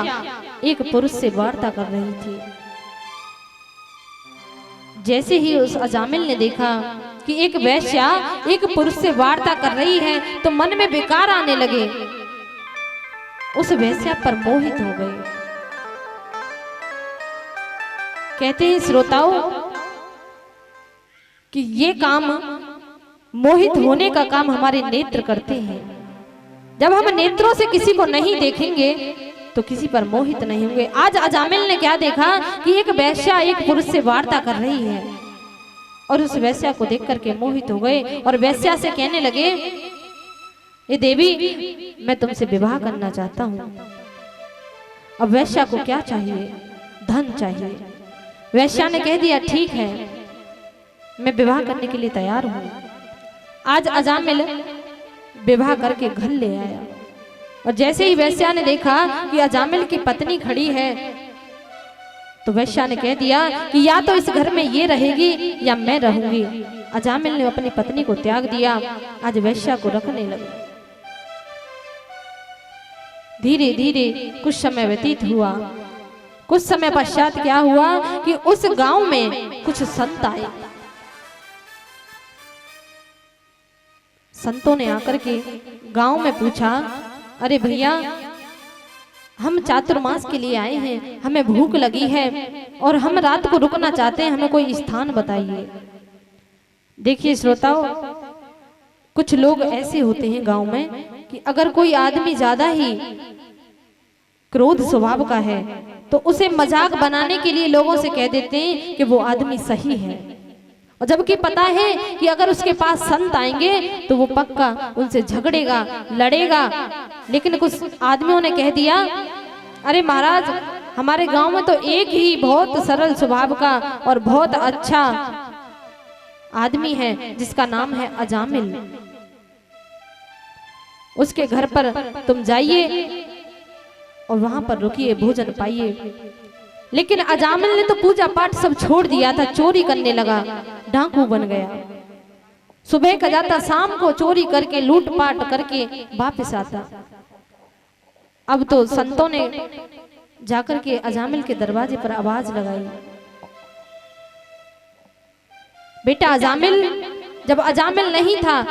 एक पुरुष से वार्ता कर रही थी। जैसे ही उस अजामिल ने देखा कि एक वैश्या एक पुरुष से वार्ता कर रही है तो मन में विकार आने लगे, उस वैश्या पर मोहित हो गए। कहते हैं श्रोताओं कि ये काम, मोहित होने का काम हमारे नेत्र करते हैं। जब हम नेत्रों से किसी को नहीं देखेंगे तो किसी पर मोहित नहीं होंगे। आज अजामिल ने क्या देखा कि एक वैश्या एक पुरुष से वार्ता कर रही है और उस वैश्या को देख करके मोहित हो गए और वैश्या से कहने लगे, ये देवी, मैं तुमसे विवाह करना चाहता हूं। अब वैश्या को क्या चाहिए? धन चाहिए। वैश्या ने कह दिया, ठीक है, मैं विवाह करने के लिए तैयार हूं। आज अजामिल विवाह करके घर ले आया और जैसे ही वैश्या ने देखा कि अजामिल की पत्नी खड़ी है तो वैश्या ने कह दिया कि या तो इस घर में ये रहेगी या मैं रहूंगी। अजामिल ने अपनी पत्नी को त्याग दिया, आज वैश्या को रखने लगा। धीरे धीरे कुछ समय व्यतीत हुआ। कुछ समय पश्चात क्या हुआ कि उस गांव में कुछ संत आए। संतों ने आकर के गांव में पूछा, अरे भैया, हम चातुर्मास के लिए आए हैं, हमें भूख लगी है और हम रात को रुकना चाहते हैं, हमें कोई स्थान बताइए। देखिए श्रोताओ, कुछ लोग ऐसे होते हैं गांव में कि अगर कोई आदमी ज्यादा ही क्रोध स्वभाव का है तो उसे मजाक बनाने के लिए लोगों से कह देते हैं कि वो आदमी सही है, और जबकि पता है कि अगर उसके पास संत आएंगे तो वो पक्का उनसे झगड़ेगा, लड़ेगा। लेकिन कुछ आदमियों ने कह दिया, अरे महाराज, हमारे गांव में तो एक ही बहुत सरल स्वभाव का और बहुत अच्छा आदमी है जिसका नाम है अजामिल, उसके घर पर तुम जाइए और वहां पर रुकिए, भोजन पाइए। लेकिन अजामिल ने तो पूजा पाठ सब छोड़ दिया था, चोरी करने लगा, डाकू बन गया। सुबह का जाता, शाम को चोरी करके लूटपाट करके वापस आता। अब तो संतों ने जाकर के अजामिल के दरवाजे पर आवाज लगाई, बेटा अजामिल। जब अजामिल नहीं था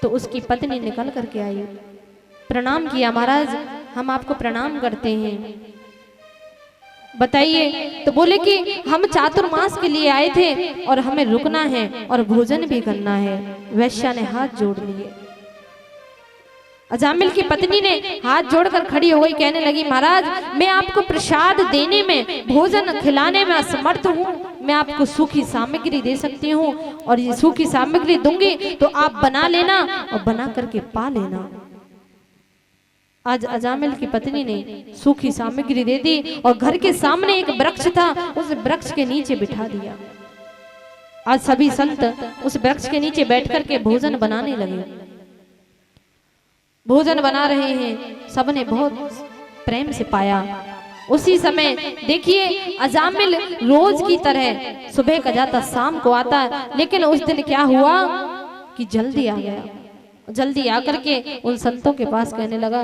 तो उसकी पत्नी निकल करके आई, प्रणाम किया, महाराज हम आपको प्रणाम करते हैं, बताइए। तो बोले कि हम चातुर्मास के लिए आए थे और हमें रुकना है और भोजन भी करना है। वैश्या ने हाथ जोड़ लिए। अजामिल की पत्नी ने हाथ जोड़कर खड़ी हो गई, कहने लगी, महाराज मैं आपको प्रसाद देने में, भोजन खिलाने में असमर्थ हूँ, मैं आपको सूखी सामग्री दे सकती हूँ और ये सूखी सामग्री दूंगी तो आप बना लेना और बना करके पा लेना। आज अजामिल की पत्नी ने सूखी सामग्री दे दी और घर के सामने एक वृक्ष था, उस वृक्ष के नीचे बिठा दिया। आज सभी संत उस वृक्ष के नीचे बैठ करके भोजन बनाने लगे। भोजन बना रहे हैं, सबने बहुत प्रेम से पाया। उसी समय देखिए अजामिल रोज की तरह सुबह का जाता, शाम को आता, लेकिन उस दिन क्या हुआ कि जल्दी आ गया। जल्दी आकर के उन संतों के पास कहने लगा,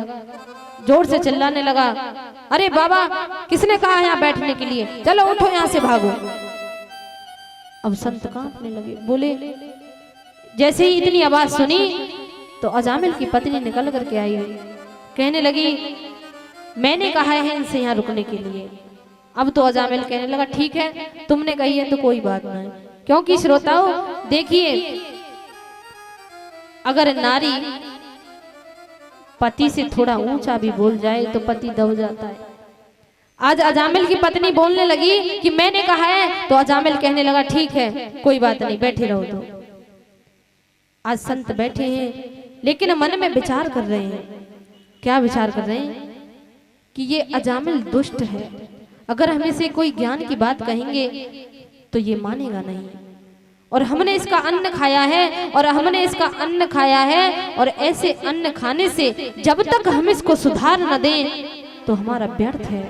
जोर से चिल्लाने लगा, अरे बाबा किसने कहा यहाँ बैठने के लिए, चलो उठो यहाँ से भागो। अब संत कांपने लगे, बोले, जैसे ही इतनी आवाज सुनी तो अजामिल की पत्नी निकल करके आई, कहने लगी, मैंने कहा है इनसे यहाँ रुकने के लिए। अब तो अजामिल कहने लगा, ठीक है तुमने कही है तो कोई बात नहीं। क्योंकि श्रोताओं देखिए, अगर नारी पति से थोड़ा ऊंचा भी बोल जाए तो पति दब जाता है। आज अजामिल की पत्नी बोलने लगी कि मैंने कहा है, तो अजामिल कहने लगा, ठीक है कोई बात नहीं, बैठे रहो। तो आज संत बैठे हैं लेकिन मन में विचार कर रहे हैं। क्या विचार कर रहे हैं कि ये अजामिल दुष्ट है, अगर हमें से कोई ज्ञान की बात कहेंगे तो ये मानेगा नहीं, और हमने इसका अन्न खाया है और हमने इसका अन्न खाया है, और ऐसे अन्न खाने से जब तक हम इसको सुधार न दें तो हमारा व्यर्थ है।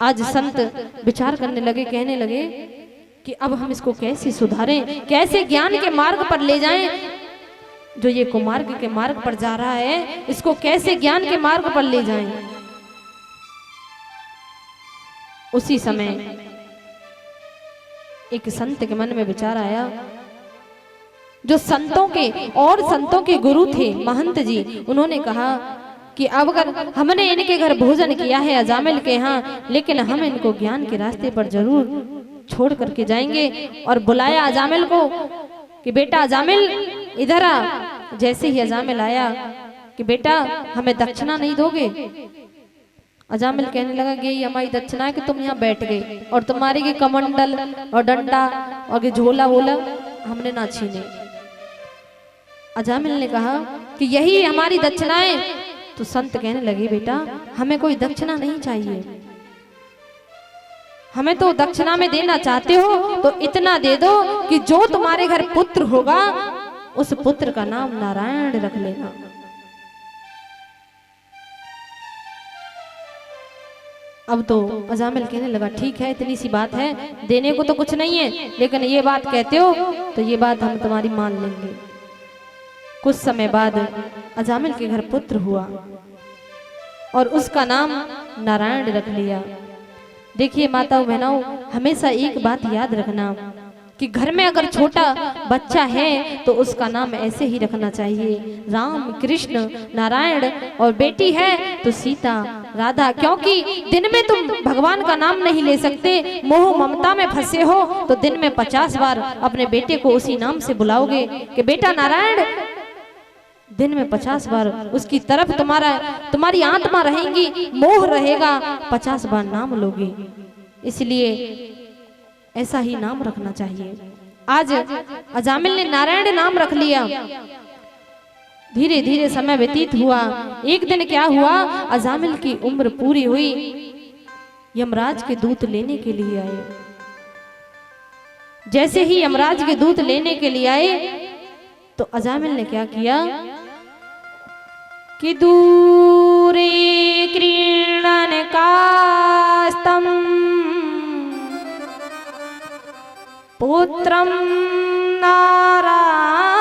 आज संत विचार करने लगे, कहने लगे कि अब हम इसको कैसे सुधारें, कैसे ज्ञान के मार्ग पर ले जाएं। जो ये कुमार्ग के मार्ग पर जा रहा है, इसको कैसे ज्ञान के मार्ग पर ले जाएं। उसी समय एक संत के मन में विचार आया, जो संतों के गुरु थे महंत जी, उन्होंने कहा कि अब अगर हमने इनके घर भोजन किया है अजामिल के यहाँ, लेकिन हम इनको ज्ञान के रास्ते पर जरूर छोड़ करके जाएंगे। और बुलाया अजामिल को कि बेटा अजामिल इधर आ। जैसे ही अजामिल आया कि बेटा हमें दक्षिणा नहीं दोगे। अजामिल कहने लगा, ये हमारी दक्षिणा है कि तुम यहाँ बैठ गए और तुम्हारे के कमंडल और डंडा और ये झोला वोला हमने ना छीने। अजामिल ने कहा कि यही हमारी दक्षिणा है। तो संत कहने लगे, बेटा हमें कोई दक्षिणा नहीं चाहिए, हमें तो दक्षिणा में देना चाहते हो तो इतना दे दो कि जो तुम्हारे घर पुत्र होगा उस पुत्र का नाम नारायण रख लेना। अब तो अजामिल कहने लगा, ठीक है इतनी सी बात है, देने को तो कुछ नहीं है, लेकिन ये बात कहते हो तो ये बात हम तुम्हारी मान लेंगे। कुछ समय बाद अजामिल के घर पुत्र हुआ और उसका नाम नारायण रख लिया। देखिए माताओं बहनों, हमेशा एक बात याद रखना कि घर में अगर छोटा बच्चा है तो उसका नाम ऐसे ही रखना चाहिए, राम कृष्ण नारायण, और बेटी है तो सीता राधा। क्योंकि दिन में तुम भगवान का नाम नहीं ले सकते, मोह ममता में फंसे हो तो दिन में 50 बार अपने बेटे को उसी नाम से बुलाओगे कि बेटा नारायण। दिन में 50 बार उसकी तरफ तुम्हारी आत्मा रहेगी, मोह रहेगा, 50 बार नाम लोगे। इसलिए ऐसा ही नाम रखना चाहिए। आज अजामिल ने नारायण नाम रख लिया। धीरे धीरे समय व्यतीत हुआ। एक दिन क्या हुआ, अजामिल की उम्र पूरी हुई, यमराज के दूत लेने के लिए आए। जैसे ही यमराज के दूत लेने के लिए आए तो अजामिल ने क्या किया कि दूरे क्रीणन कास्तम पुत्रम नारायणम।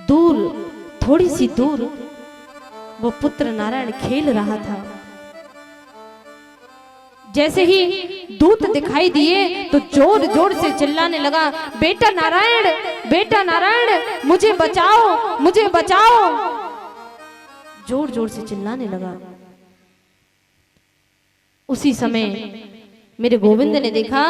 दूर, थोड़ी सी दूर वो पुत्र नारायण खेल रहा था। जैसे ही दूत दिखाई दिए तो जोर जोर से चिल्लाने लगा, बेटा नारायण, बेटा नारायण, मुझे बचाओ, मुझे बचाओ। जोर जोर से चिल्लाने लगा। उसी समय मेरे गोविंद ने देखा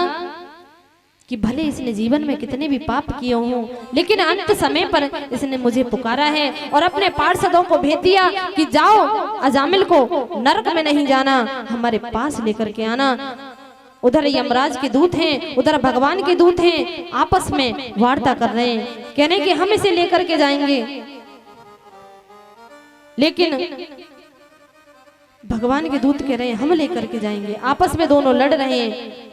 कि भले इसने जीवन में कितने भी पाप किए हों, लेकिन अंत समय पर इसने मुझे पुकारा है और अपने पार्षदों को भेज दिया कि जाओ, अजामिल को नरक में नहीं जाना, हमारे पास लेकर के आना। उधर यमराज के दूत हैं, उधर भगवान के दूत हैं, आपस में वार्ता कर रहे हैं, कह रहे हैं कि हम इसे लेकर के जाएंगे। लेकिन भगवान के दूत कह रहे हैं हम लेकर के जाएंगे। आपस में दोनों लड़ रहे हैं।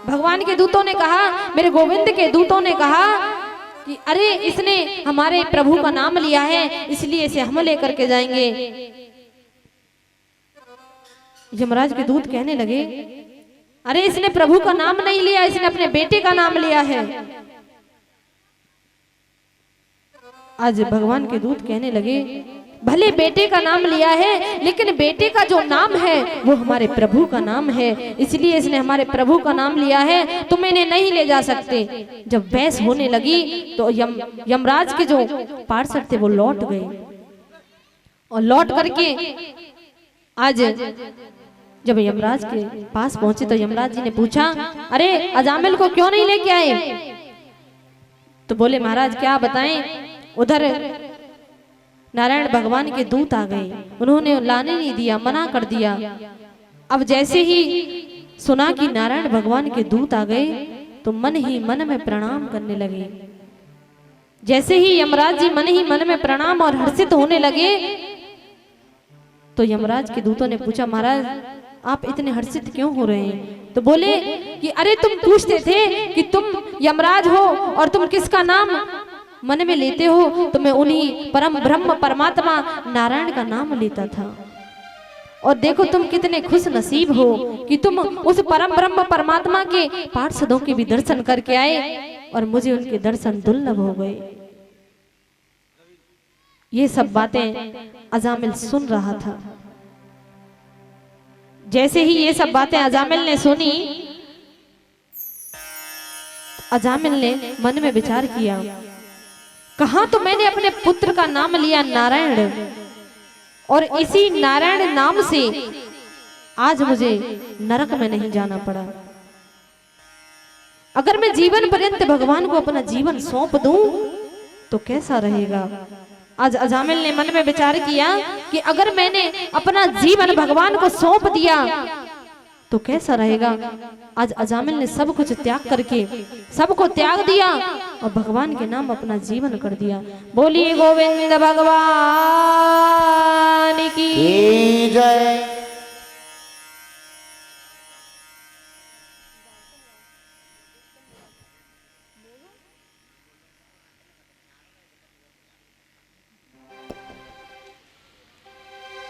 भगवान के दूतों ने कहा, मेरे गोविंद के दूतों ने कहा कि अरे इसने हमारे प्रभु का नाम लिया है, इसलिए इसे हम लेकर के जाएंगे। यमराज के दूत कहने लगे, अरे इसने प्रभु का नाम नहीं लिया, इसने अपने बेटे का नाम लिया है। आज भगवान के दूत कहने लगे, भले बेटे का नाम लिया है, लेकिन बेटे का जो नाम है वो हमारे प्रभु का नाम है, इसलिए इसने हमारे प्रभु का नाम लिया है, तुम इन्हें नहीं ले जा सकते। जब बहस होने लगी तो यमराज के जो पार्षद थे वो लौट गए और लौट करके आज जब यमराज के पास पहुंचे तो यमराज जी ने पूछा, अरे अजामिल को क्यों नहीं लेके आए? तो बोले, महाराज क्या बताएं, उधर नारायण भगवान के दूत आ गए, उन्होंने लाने नहीं दिया, मना कर दिया। अब जैसे ही सुना कि नारायण भगवान के दूत आ गए तो मन ही मन में प्रणाम करने लगे। जैसे ही यमराज जी मन ही मन में प्रणाम और हर्षित होने लगे तो यमराज के दूतों ने पूछा, महाराज आप इतने हर्षित क्यों हो रहे हैं? तो बोले कि अरे तुम पूछते थे कि तुम यमराज हो और तुम किसका नाम मन में लेते हो, तो मैं उन्हीं परम ब्रह्म परमात्मा नारायण का नाम लेता था। और देखो तुम कितने खुश नसीब हो कि तुम उस परम ब्रह्म परमात्मा के पार्षदों के भी दर्शन करके आए और मुझे उनके दर्शन दुर्लभ हो गए। ये सब बातें अजामिल सुन रहा था। जैसे ही ये सब बातें अजामिल ने सुनी, अजामिल ने मन में विचार किया, कहा तो मैंने अपने पुत्र का नाम लिया नारायण, और इसी नारायण नाम से आज मुझे नरक में नहीं जाना पड़ा। अगर मैं जीवन पर्यंत भगवान को अपना जीवन सौंप दूं तो कैसा रहेगा। आज अजामिल ने मन में विचार किया कि अगर मैंने अपना जीवन भगवान को सौंप दिया तो कैसा रहेगा। आज अजामिल ने सब कुछ त्याग करके सबको त्याग दिया और भगवान के नाम अपना जीवन कर दिया। बोलिए गोविंद भगवान की जय।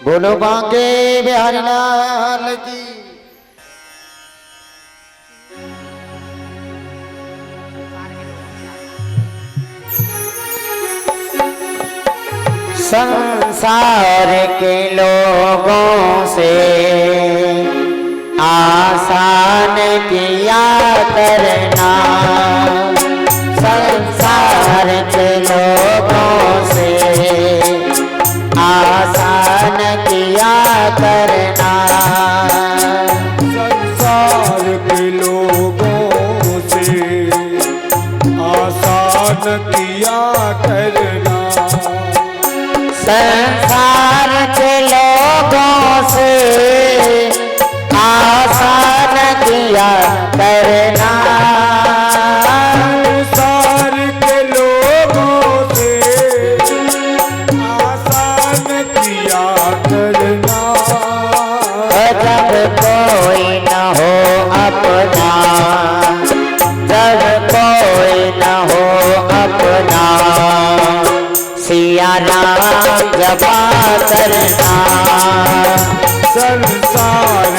बोलो बांके बिहारी लाल की। संसार के लोगों से आसान किया करना, संसार के लोगों से आसान किया करना, संसार के लोगों से आसान किया करना, संसार के लोगों से आसान किया करना, संसार के लोगों से आसान किया करना, जब कोई न हो अपना, जब कोई न हो अपना, सिया राम जपा करना, संसार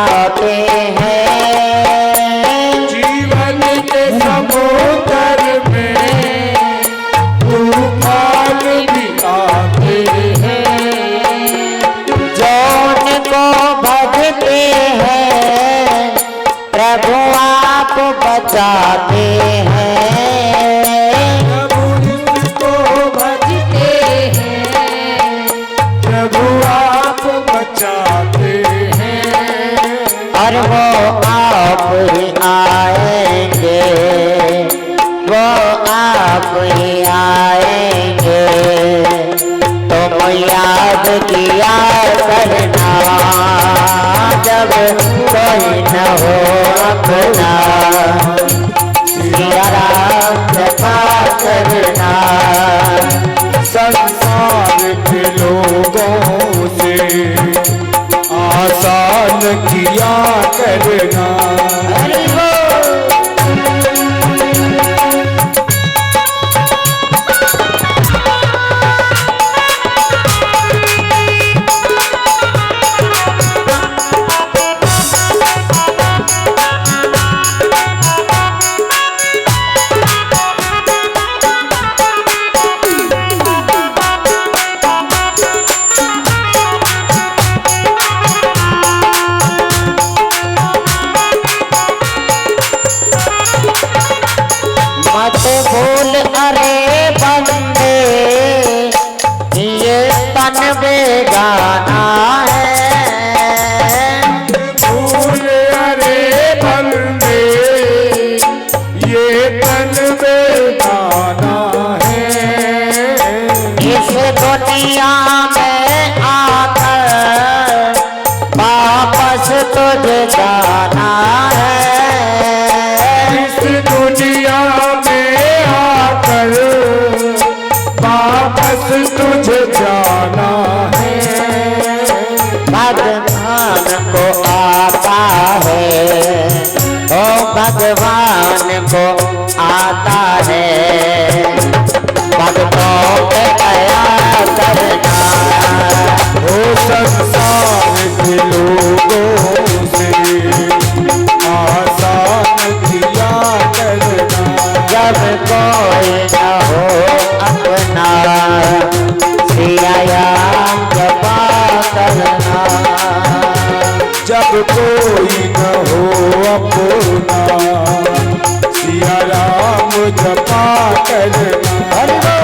आते हैं। जीवन के समुद्र में तूफान भी आते हैं। जो उनको भजते हैं प्रभु आप बचाते हैं। प्रभु जिसको भजते हैं प्रभु आप बचाते हैं। और वो आप ही आएंगे, वो आप ही आएंगे। तुम याद किया करना जब कोई न हो अपना। सिया राम जपा करना संसार के लोगों से आसान किया करना। हरि बोल। मत भूल अरे बंदे ये तन बेगाना है। भूल अरे बंदे ये तन बेगाना है। इस दुनिया में आकर वापस तुझे जाना है। इस दुनिया में आकर वापस तुझे जाना है। भगवान को आता है, ओ भगवान को आता है। भक्तों पे दया करना ओ संसार के लोगों से आसान किया करना। जब कोई न हो अपना। सिया राम जपा करना जब कोई न हो अपना। सिया राम जपा करना। हरि बोल।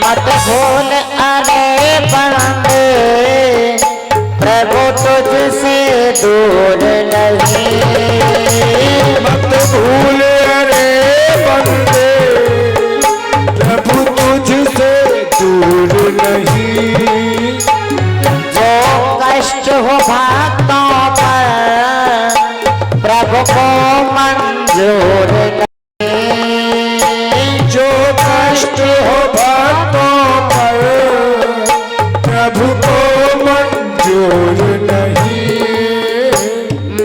मत भूल अरे बंदे प्रभु तुझसे दूर नहीं। मत भूल अरे बंदे प्रभु तुझसे दूर नहीं। जो कष्ट हो भक्तों पर प्रभु को मंजूर नहीं। जो कष्ट हो भक्तों पर प्रभु को मंजूर नहीं।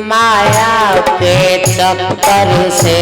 माया के चक्कर से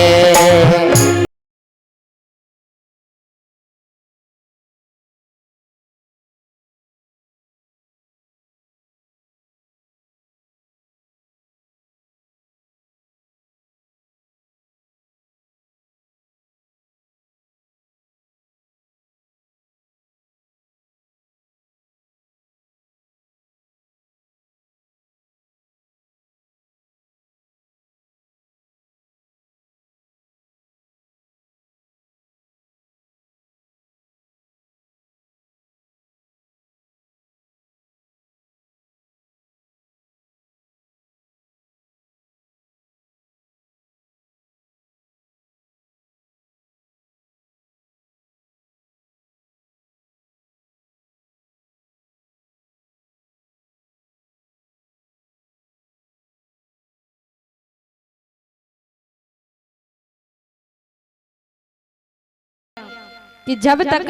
कि जब तक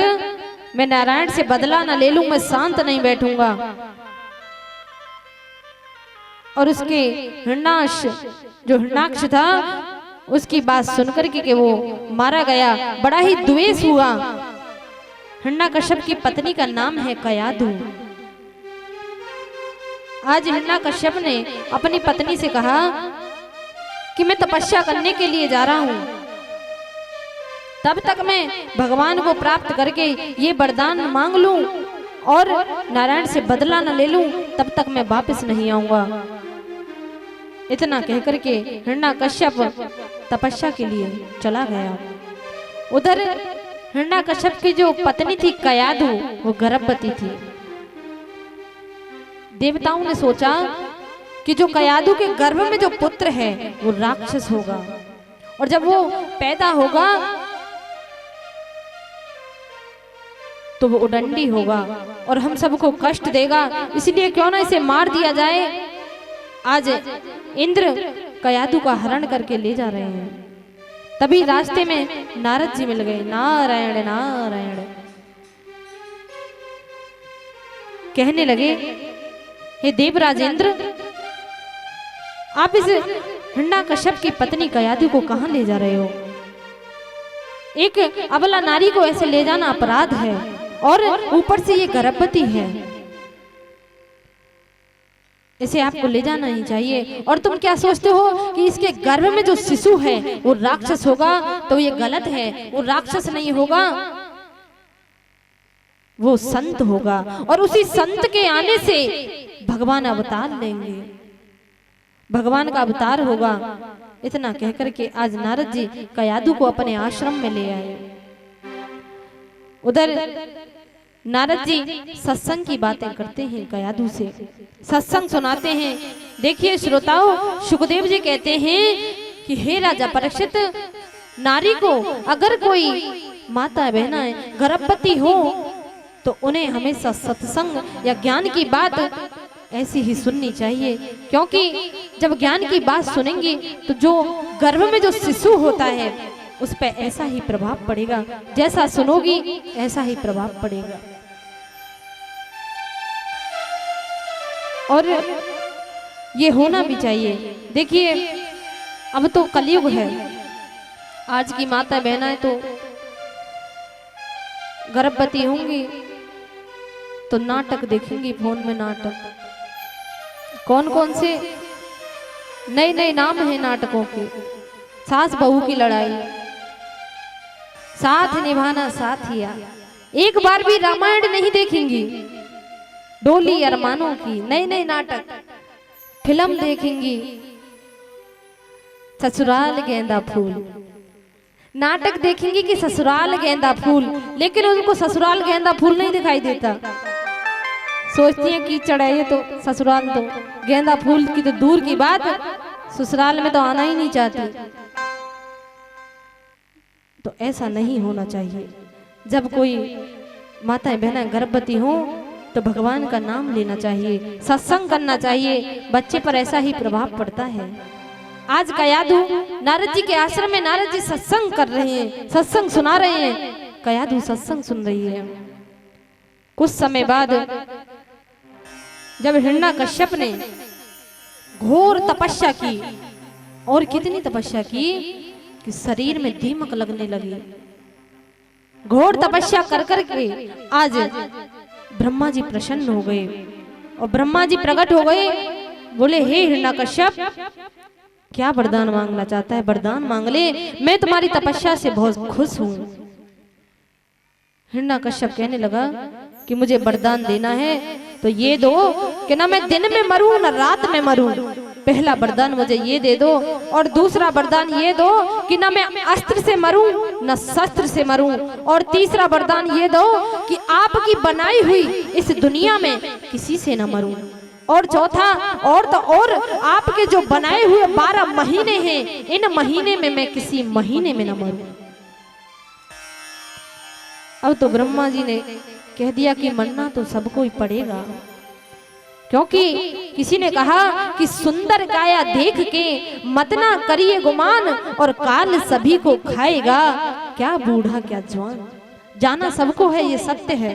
मैं नारायण से बदला न ले लूं मैं शांत नहीं बैठूंगा। और उसके हिरण्याक्ष जो हिरण्याक्ष था उसकी बात सुनकर के वो मारा गया। बड़ा ही द्वेष हुआ। हिरण्याकश्यप की पत्नी का नाम है कयाधु। आज हिरण्याकश्यप ने अपनी पत्नी से कहा कि मैं तपस्या करने के लिए जा रहा हूं, तब तक मैं भगवान को प्राप्त करके ये वरदान मांग लूं और नारायण से बदला न ले लूं, तब तक मैं वापस नहीं आऊंगा। इतना कहकर के हिरण्याकश्यप तपस्या के लिए चला गया। उधर हिरण्याकश्यप की जो पत्नी थी कयाधु वो गर्भवती थी। देवताओं ने सोचा कि जो कयाधु के गर्भ में जो पुत्र है वो राक्षस होगा और जब वो पैदा होगा तो वो उदंडी होगा और हम सबको कष्ट देगा, इसलिए क्यों ना इसे मार दिया जाए। आज इंद्र कयाधु का हरण करके ले जा रहे हैं। तभी रास्ते में नारद जी मिल गए। नारायण नारायण कहने लगे, हे देवराज इंद्र, आप इस हिरण्याकश्यप की पत्नी कयाधु को कहां ले जा रहे हो? एक अबला नारी को ऐसे ले जाना अपराध है और ऊपर से ये गर्भवती है, इसे आपको ले जाना ही चाहिए। और तुम क्या सोचते हो कि इसके गर्भ में जो शिशु है वो राक्षस होगा? तो ये गलत है। वो राक्षस नहीं होगा, वो संत होगा और उसी संत के आने से भगवान अवतार लेंगे, भगवान का अवतार होगा। इतना कहकर के आज नारद जी कयाधु को अपने आश्रम में ले आए। उधर नारद जी सत्संग की बातें करते हैं, कयाधु से सत्संग सुनाते हैं। देखिए श्रोताओं, सुखदेव जी कहते हैं कि हे राजा परीक्षित, नारी को अगर कोई माता बहनाएं गर्भवती हो तो उन्हें हमेशा सत्संग या ज्ञान की बात ऐसी ही सुननी चाहिए, क्योंकि जब ज्ञान की बात सुनेंगी तो जो गर्भ में जो शिशु होता है उस पर ऐसा ही प्रभाव पड़ेगा, जैसा सुनोगी ऐसा ही प्रभाव पड़ेगा। और ये होना भी चाहिए। देखिए अब तो कलयुग है, आज की माता बहनाएं तो गर्भवती होंगी तो नाटक देखेंगी फोन में। नाटक कौन कौन से नए नए नाम हैं नाटकों के। सास बहू की लड़ाई, साथ निभाना साथिया, एक बार भी रामायण नहीं देखेंगी। डोली अरमानों की नए नए नाटक, फिल्म देखेंगी। ससुराल गेंदा फूल नाटक देखेंगी कि ससुराल गेंदा फूल, लेकिन उनको ससुराल गेंदा फूल नहीं दिखाई देता। सोचती हैं कीचड़ है ये तो, ससुराल तो गेंदा फूल की तो दूर की बात, ससुराल में तो आना ही नहीं चाहती। तो ऐसा नहीं होना चाहिए। जब कोई माताएं बहनें गर्भवती हो तो भगवान का नाम लेना चाहिए, सत्संग करना चाहिए, बच्चे पर ऐसा ही प्रभाव पड़ता है। आज कयाधु नारद जी के आश्रम में नारद जी सत्संग कर रहे हैं, सत्संग सुना रहे हैं, कयाधु सत्संग सुन रही है। कुछ समय बाद जब हिरण्याकश्यप ने घोर तपस्या की, और कितनी तपस्या की कि शरीर में दीमक लगने लगी। घोर तपस्या कर कर के आज ब्रह्मा जी प्रसन्न हो गए और ब्रह्मा जी प्रकट हो गए। बोले हे हिरण्याकश्यप, क्या वरदान मांगना चाहता है? वरदान मांग ले, मैं तुम्हारी तपस्या से बहुत खुश हूं। हिरण्याकश्यप कहने लगा कि मुझे वरदान देना है तो ये दो कि ना मैं दिन में मरूं ना रात में मरूं। पहला वरदान मुझे ये दे दो, और दूसरा वरदान ये दो कि ना मैं अस्त्र से मरूं ना शस्त्र से मरूं, और तीसरा वरदान ये दो कि आपकी बनाई हुई इस दुनिया में किसी से ना मरूं, और चौथा और तो और आपके जो बनाए हुए 12 महीने हैं, इन महीने में मैं किसी महीने में न मरूं। अब तो ब्रह्मा जी ने कह दिया कि मरना तो सबको ही पड़ेगा, क्योंकि किसी ने कहा कि सुंदर काया देख के मत ना करिए गुमान, और काल सभी को खाएगा, क्या बूढ़ा क्या जवान। जाना सबको है, ये सत्य है।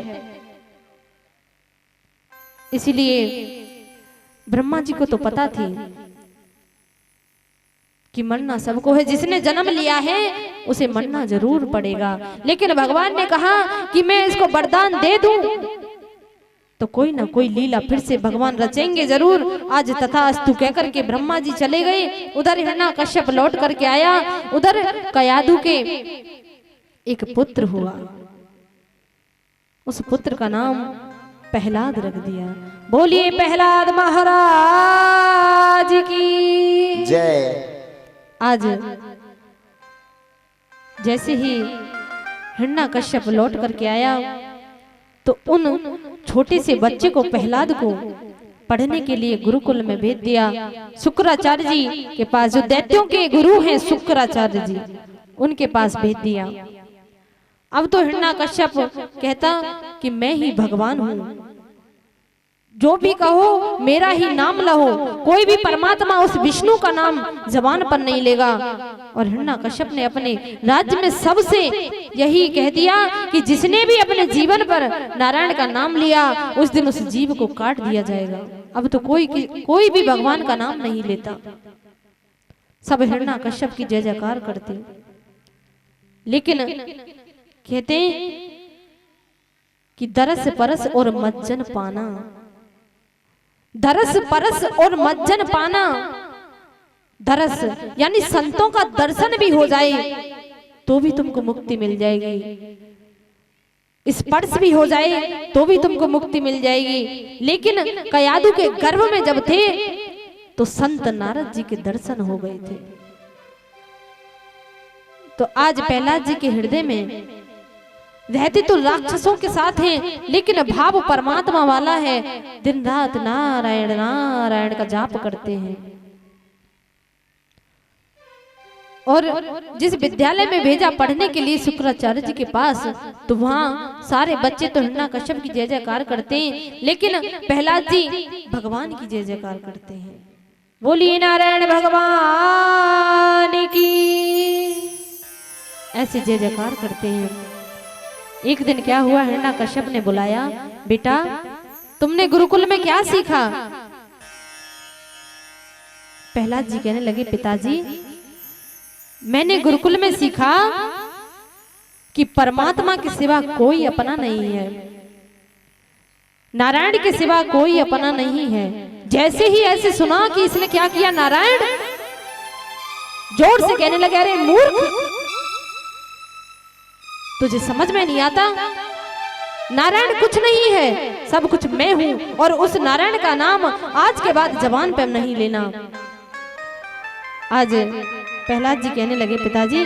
इसीलिए ब्रह्मा जी को तो पता थी कि मरना सबको है, जिसने जन्म लिया है उसे मरना जरूर पड़ेगा। लेकिन भगवान ने कहा कि मैं इसको वरदान दे दूं तो कोई ना कोई लीला फिर से भगवान रचेंगे जरूर। आज तथास्तु कहकर के ब्रह्मा जी चले गए। उधर हिरण्यकश्यप लौट करके आया। उधर कयाधु के एक पुत्र हुआ, उस पुत्र का नाम प्रहलाद रख दिया। बोलिए प्रहलाद महाराज की जय। आज जैसे ही हिरण्यकश्यप लौट करके आया तो उन छोटे से बच्चे को, प्रहलाद को पढ़ने के लिए गुरुकुल में भेज दिया। शुक्राचार्य जी के पास, जो दैत्यों के गुरु हैं शुक्राचार्य जी, उनके पास भेज दिया। अब तो हिरण्यकश्यप कहता कि मैं ही भगवान हूं, जो भी कहो मेरा ही नाम लहो। कोई भी परमात्मा उस विष्णु का नाम जबान पर नहीं लेगा। और हिरण्यकश्यप ने अपने राज्य में सबसे यही कह दिया कि जिसने भी अपने जीवन पर नारायण का नाम लिया उस दिन उस जीव को काट दिया जाएगा। अब तो कोई भी भगवान का नाम नहीं लेता। सब हिरण्यकश्यप की जय जयकार करते। लेकिन कहते कि दरस परस और मज्जन पाना, दरस परस और मज्जन पाना, दरस यानी संतों का दर्शन भी हो जाए तो भी तुमको मुक्ति मिल जाएगी, स्पर्श भी हो जाए तो भी तुमको मुक्ति मिल जाएगी। लेकिन कयाधु के गर्भ में जब थे तो संत नारद जी के दर्शन हो गए थे। तो आज प्रहलाद जी के हृदय में रहते तो राक्षसों के साथ हैं, लेकिन भाव परमात्मा वाला है। दिन रात नारायण नारायण का जाप करते हैं। और जिस विद्यालय में भेजा पढ़ने के लिए शुक्राचार्य जी के पास, तो वहां सारे बच्चे तो हिरण्यकश्यप की जय जयकार करते हैं, लेकिन प्रहलाद जी भगवान की जय जयकार करते हैं। बोलिए नारायण भगवान की, ऐसे जय जयकार करते हैं। एक दिन क्या हुआ, हिरण्यकश्यप ने बुलाया, बेटा तुमने गुरुकुल में क्या सीखा? प्रहलाद जी कहने लगे, पिताजी मैंने गुरुकुल में सीखा कि परमात्मा के सिवा कोई अपना नहीं है, नारायण के सिवा कोई अपना नहीं है। जैसे ही ऐसे सुना कि इसने क्या किया, नारायण, जोर से कहने लगे, अरे मूर्ख, तुझे समझ में नहीं आता? नारायण कुछ नहीं है, सब कुछ मैं हूं। और उस नारायण का नाम आज के बाद जबान पर नहीं लेना। आज प्रहलाद जी कहने लगे, पिताजी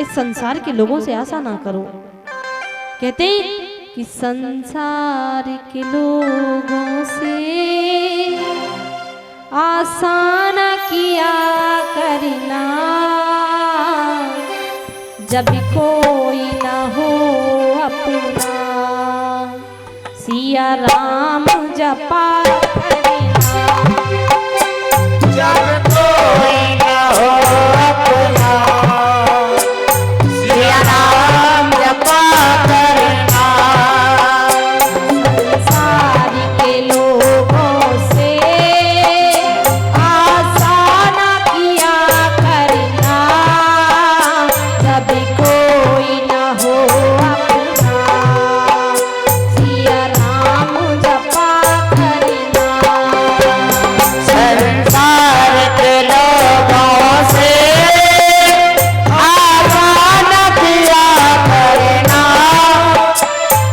इस संसार के लोगों से आशा ना करो। कहते हैं कि संसार के लोगों से आशा न किया करना, जब कोई ना हो अपना, सिया राम जपा करना, जब कोई न हो अपना, सिया राम जपा करना। संसार के लोगों से आशा न किया करना, जब कोई न हो अपना, सिया राम जपा करना। संसार के लोगों से आशा न किया करना,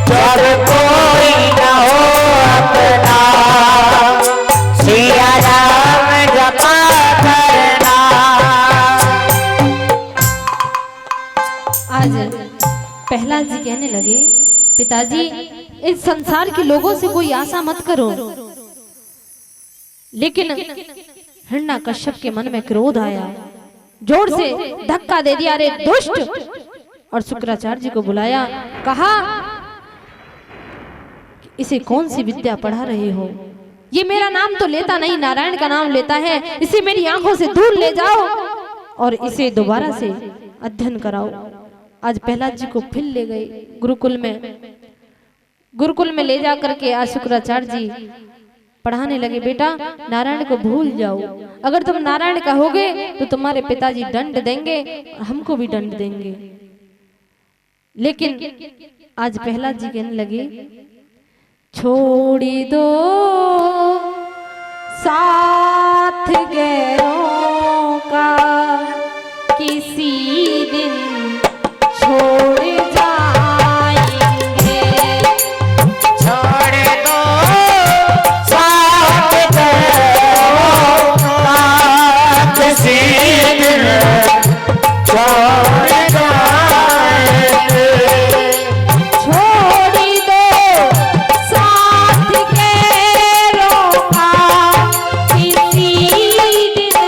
जब कोई न हो अपना, सिया राम जपा करना। आज प्रहलाद जी कहने लगे, पिताजी इस संसार के लोगों से कोई आशा मत करो। लेकिन हिरण्यकश्यप के मन में क्रोध आया, जोर से धक्का दे दिया, अरे दुष्ट। और शुक्राचार्य जी को बुलाया, कहा इसे कौन सी विद्या पढ़ा रहे हो? ये मेरा नाम तो लेता नहीं, नारायण का नाम लेता है। इसे मेरी आंखों से दूर ले जाओ और इसे दोबारा से अध्ययन कराओ। आज प्रहलाद जी को फिर ले गए गुरुकुल में ले जाकर के आज शुक्राचार्य जी पढ़ाने लगे, बेटा नारायण को भूल जाओ, अगर तुम नारायण कहोगे तो तुम्हारे पिताजी दंड देंगे और हमको भी दंड देंगे। लेकिन आज प्रहलाद जी कहने लगे, छोड़ी दो साथ गैरों का, किसी दिन छोड़ जाएंगे। छोड़ दो साथ गैरों का, किसी दिन छोड़ जाएंगे। छोड़ दो साथ गैरों का, किसी दिन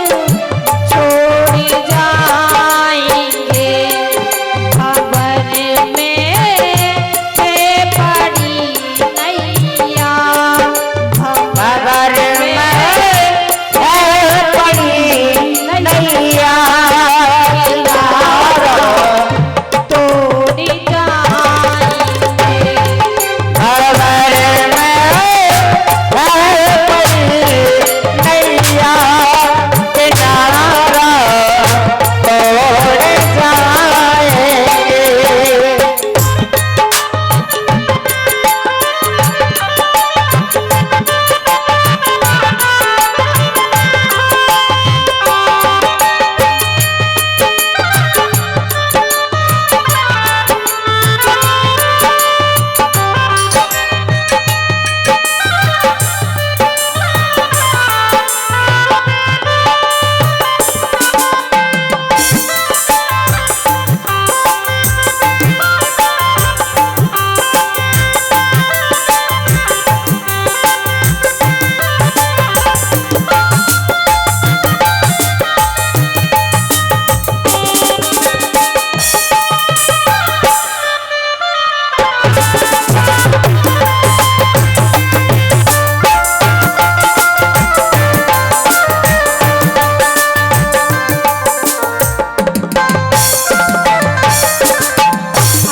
छोड़ जाएंगे। खबर में है पड़ी नैया, खबर में है पड़ी नैया, किनारा तोड़ जाएंगे। खबर में है पड़ी नैया, किनारा तोड़ जाएंगे।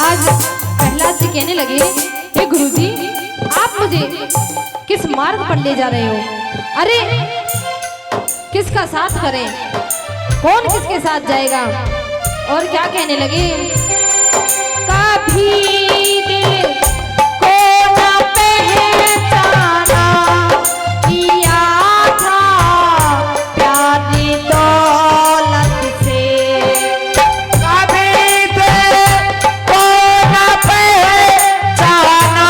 आज प्रहलाद जी कहने लगे, हे गुरुजी, आप मुझे किस मार्ग पर ले जा रहे हो? अरे किसका साथ करें, कौन किसके साथ जाएगा? और क्या कहने लगे, कभी दिल को न पहचाना, किया था प्यार दौलत से। कभी दिल को न पहचाना,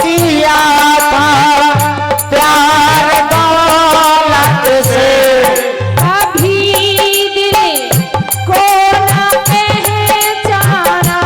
किया था प्यार दौलत से। कभी दिल को न पहचाना,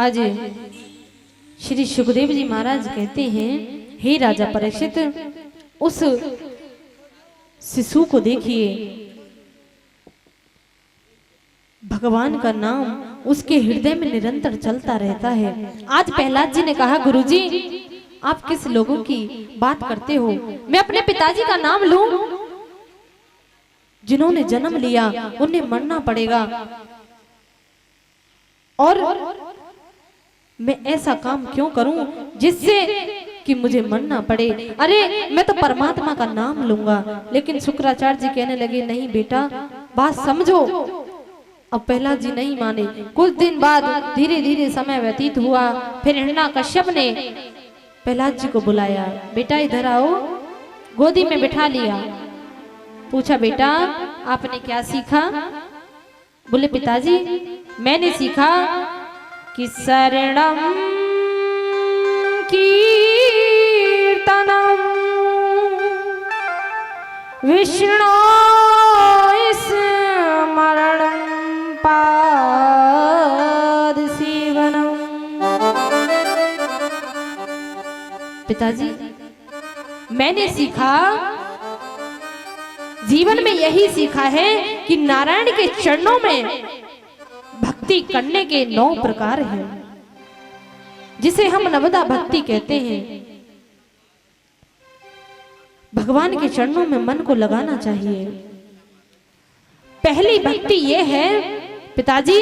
आज श्री सुखदेव जी महाराज कहते हैं, हे राजा परीक्षित, उस शिशु को देखिए, भगवान का नाम उसके हृदय में निरंतर चलता रहता है। आज प्रहलाद जी ने कहा, गुरुजी आप किस लोगों की बात करते हो? मैं अपने पिताजी का नाम लूं? जिन्होंने जन्म लिया उन्हें मरना पड़ेगा, और मैं ऐसा काम क्यों करूं जिससे कि मुझे मरना पड़े? अरे मैं तो परमात्मा का नाम लूंगा। लेकिन शुक्राचार्य जी कहने लगे, नहीं बेटा, बात समझो। अब प्रहलाद जी नहीं माने। कुछ दिन बाद धीरे धीरे समय व्यतीत हुआ। फिर हिरण्यकश्यप ने प्रहलाद जी को बुलाया, बेटा इधर आओ। गोदी में बिठा लिया, पूछा, बेटा आपने क्या सीखा? बोले, पिताजी मैंने सीखा कि शरणम कीर्तनम विष्णु स्मरणम पाद सेवनम। पिताजी मैंने सीखा, जीवन में यही सीखा है कि नारायण के चरणों में भक्ति करने के 9 प्रकार हैं, जिसे हम नवदा भक्ति कहते हैं। भगवान के चरणों में मन को लगाना चाहिए। पहली भक्ति यह है पिताजी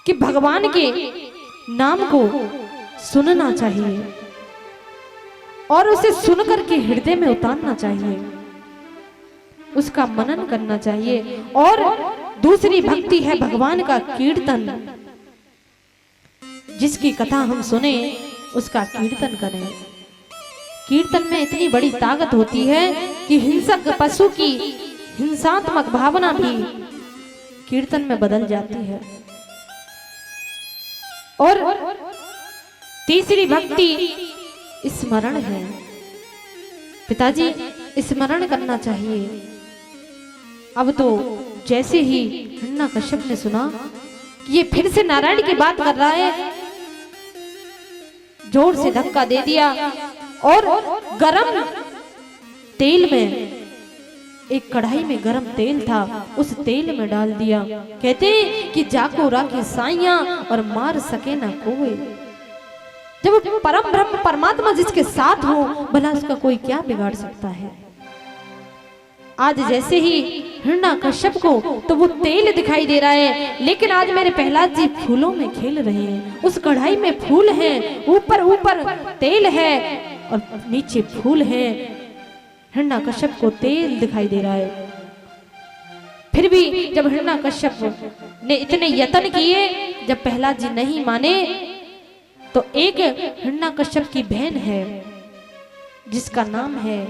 कि भगवान के नाम को सुनना चाहिए और उसे सुनकर के हृदय में उतारना चाहिए, उसका मनन करना चाहिए। और दूसरी भक्ति है भगवान का कीर्तन। जिसकी कथा हम सुने उसका कीर्तन करें। कीर्तन में इतनी बड़ी ताकत होती है कि हिंसक पशु की हिंसात्मक भावना भी कीर्तन में बदल जाती है। और तीसरी भक्ति स्मरण है। पिताजी स्मरण करना चाहिए। अब तो जैसे ही हिरण्यकश्यप ने सुना कि ये फिर से नारायण की बात कर रहा है, जोर से धक्का दे दिया और गरम तेल में, एक कढ़ाई में गरम तेल था, उस तेल में डाल दिया। कहते कि जाको राखे साइया और मार सके ना कोई। जब परम ब्रह्म परमात्मा जिसके साथ हो, भला उसका कोई क्या बिगाड़ सकता है। आज जैसे ही हिरण्यकश्यप को तो वो तेल दिखाई दे रहा है, लेकिन आज मेरे प्रहलाद जी फूलों में खेल रहे हैं। उस कढ़ाई में फूल हैं, ऊपर ऊपर तेल है और नीचे फूल हैं। हिरण्यकश्यप को तेल दिखाई दे रहा है। फिर भी जब हिरण्यकश्यप ने इतने यत्न किए, जब प्रहलाद जी नहीं माने, तो एक हिरण्यकश्यप की बहन है जिसका नाम है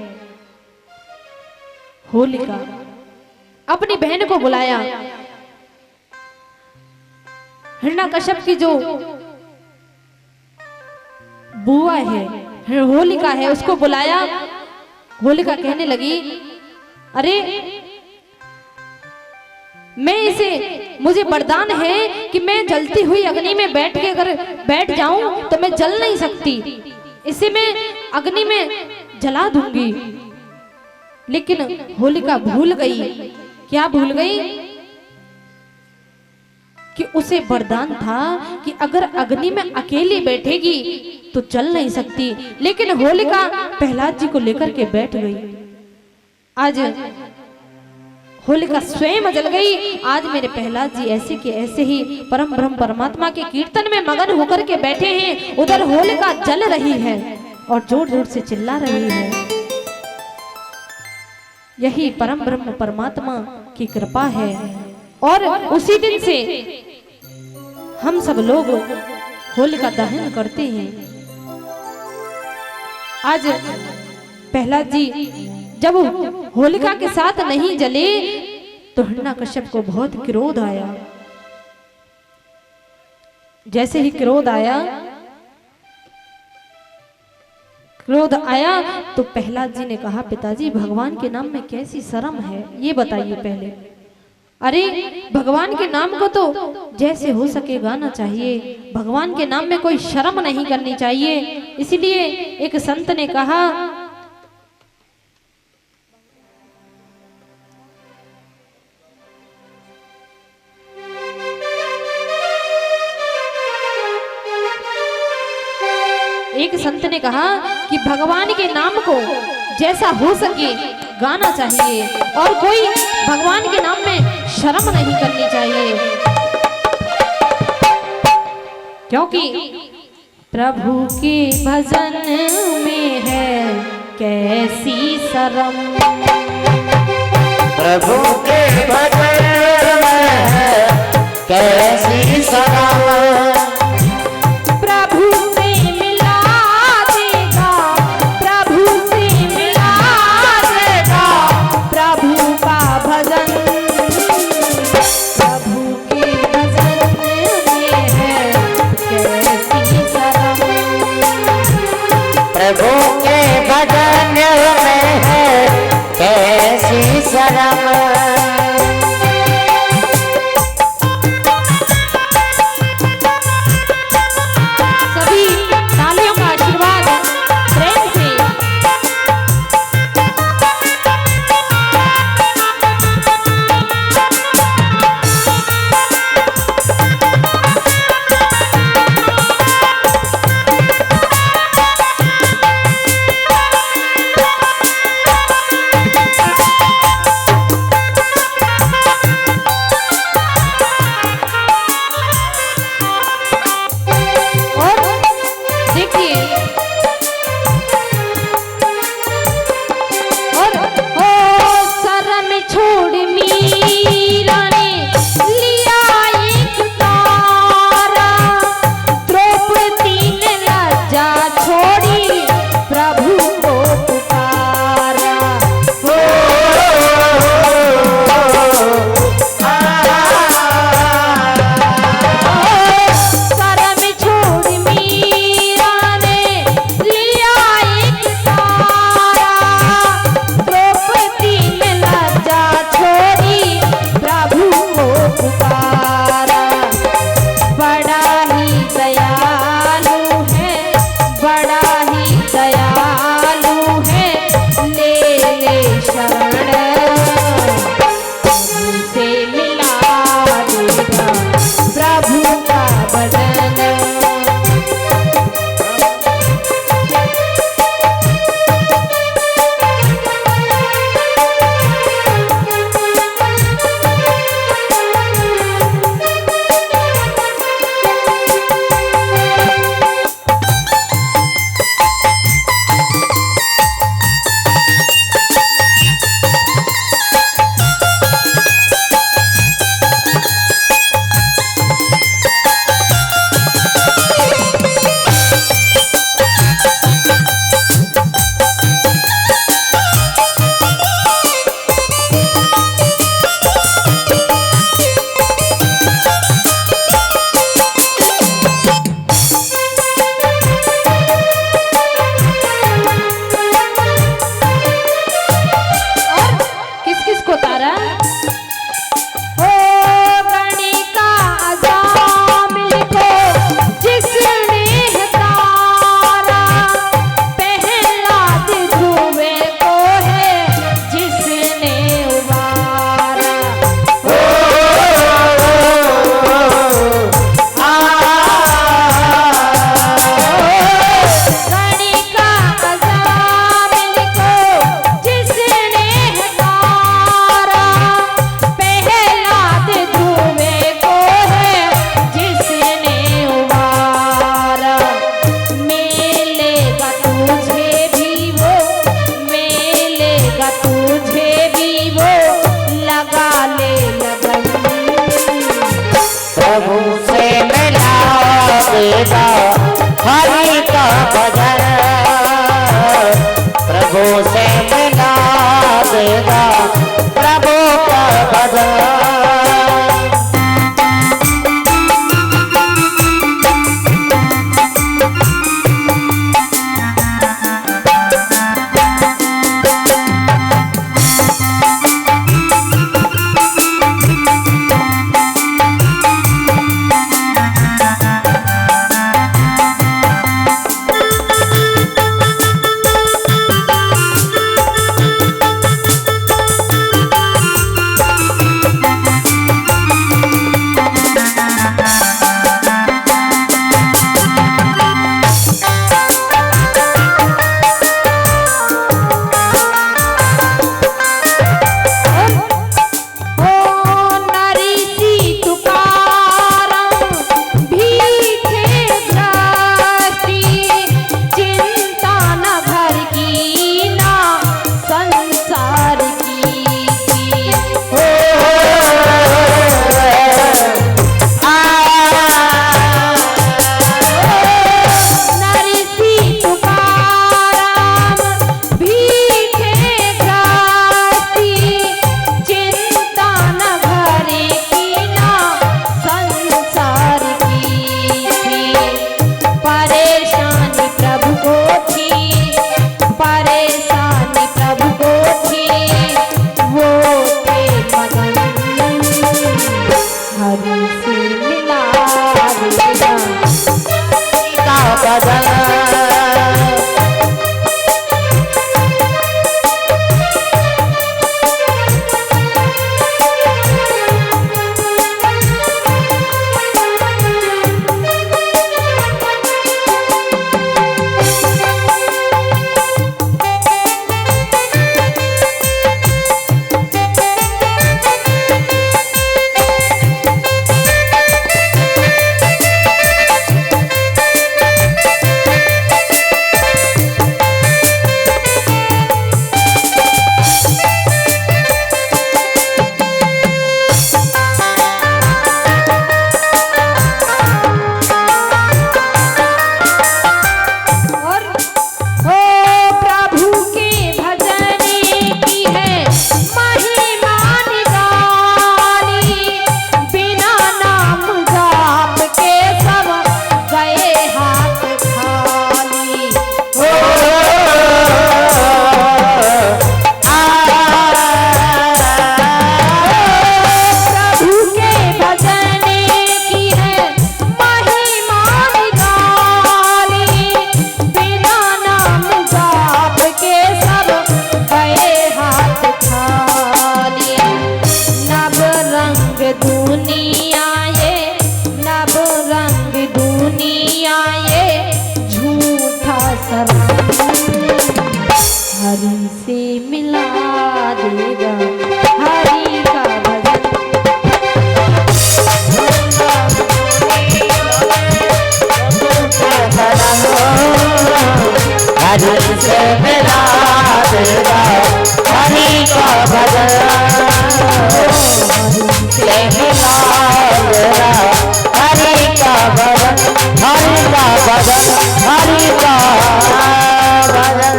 होलिका। अपनी बहन को बुलाया। हिरण्यकश्यप की जो बुआ है, होलिका है, उसको बुलाया। होलिका कहने लगी, अरे मैं इसे, मुझे वरदान है कि मैं जलती हुई अग्नि में बैठ के अगर बैठ जाऊं तो मैं जल नहीं सकती, इसे मैं अग्नि में जला दूंगी। लेकिन होलिका भूल गई। क्या भूल गई? कि उसे वरदान था कि अगर अग्नि में अकेली बैठेगी तो जल नहीं सकती। लेकिन होलिका प्रहलाद जी को लेकर के बैठ गई। आज होलिका स्वयं जल गई। आज मेरे प्रहलाद जी ऐसे के ऐसे ही परम ब्रह्म परमात्मा के कीर्तन में मगन होकर के बैठे हैं। उधर होलिका जल रही है और जोर जोर से चिल्ला रही है। यही परम ब्रह्म परमात्मा की कृपा है। और उसी दिन से हम सब लोग होलिका दहन करते हैं। आज प्रहलाद जी जब होलिका के साथ नहीं जले तो हिरण्यकश्यप को बहुत क्रोध आया। जैसे ही क्रोध आया तो प्रहलाद जी ने कहा, पिताजी भगवान के नाम में कैसी शर्म है, ये बताइए पहले। अरे भगवान के नाम को तो जैसे हो सके गाना चाहिए, भगवान के नाम में कोई शर्म नहीं करनी चाहिए। इसलिए एक संत ने कहा, कि भगवान के नाम को जैसा हो सके गाना चाहिए और कोई भगवान के नाम में शर्म नहीं करनी चाहिए, क्योंकि प्रभु के भजन में है कैसी शर्म, प्रभु के भजन में है कैसी शर्म, प्रभु से मिला देगा, प्रभु से मिला देगा प्रभु का भजन, प्रभु के भजन में है कैसी शर्म, प्रभु के भजन में है कैसी शर्म। सभी तालियों का आशीर्वाद प्रेम से। भजन और ओ प्रभु के भजन की है महिमा निराली, बिना नाम जाप के सब गए हाथ खाली। प्रभु के भजन की है महिमा निराली, बिना नाम जाप के सब गए हाथ खाली। नव रंग दुनिया ये, नव रंग दुनिया ये झूठा सब हरि से मिला देगा हरि का भजन। हरि से मिला देगा हरि का भजन से मिला देगा हरि का भजन हरि का भजन हरि का भजन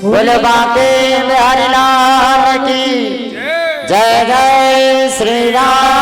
बोले बांके बिहारी लाल की जय जय श्री राम।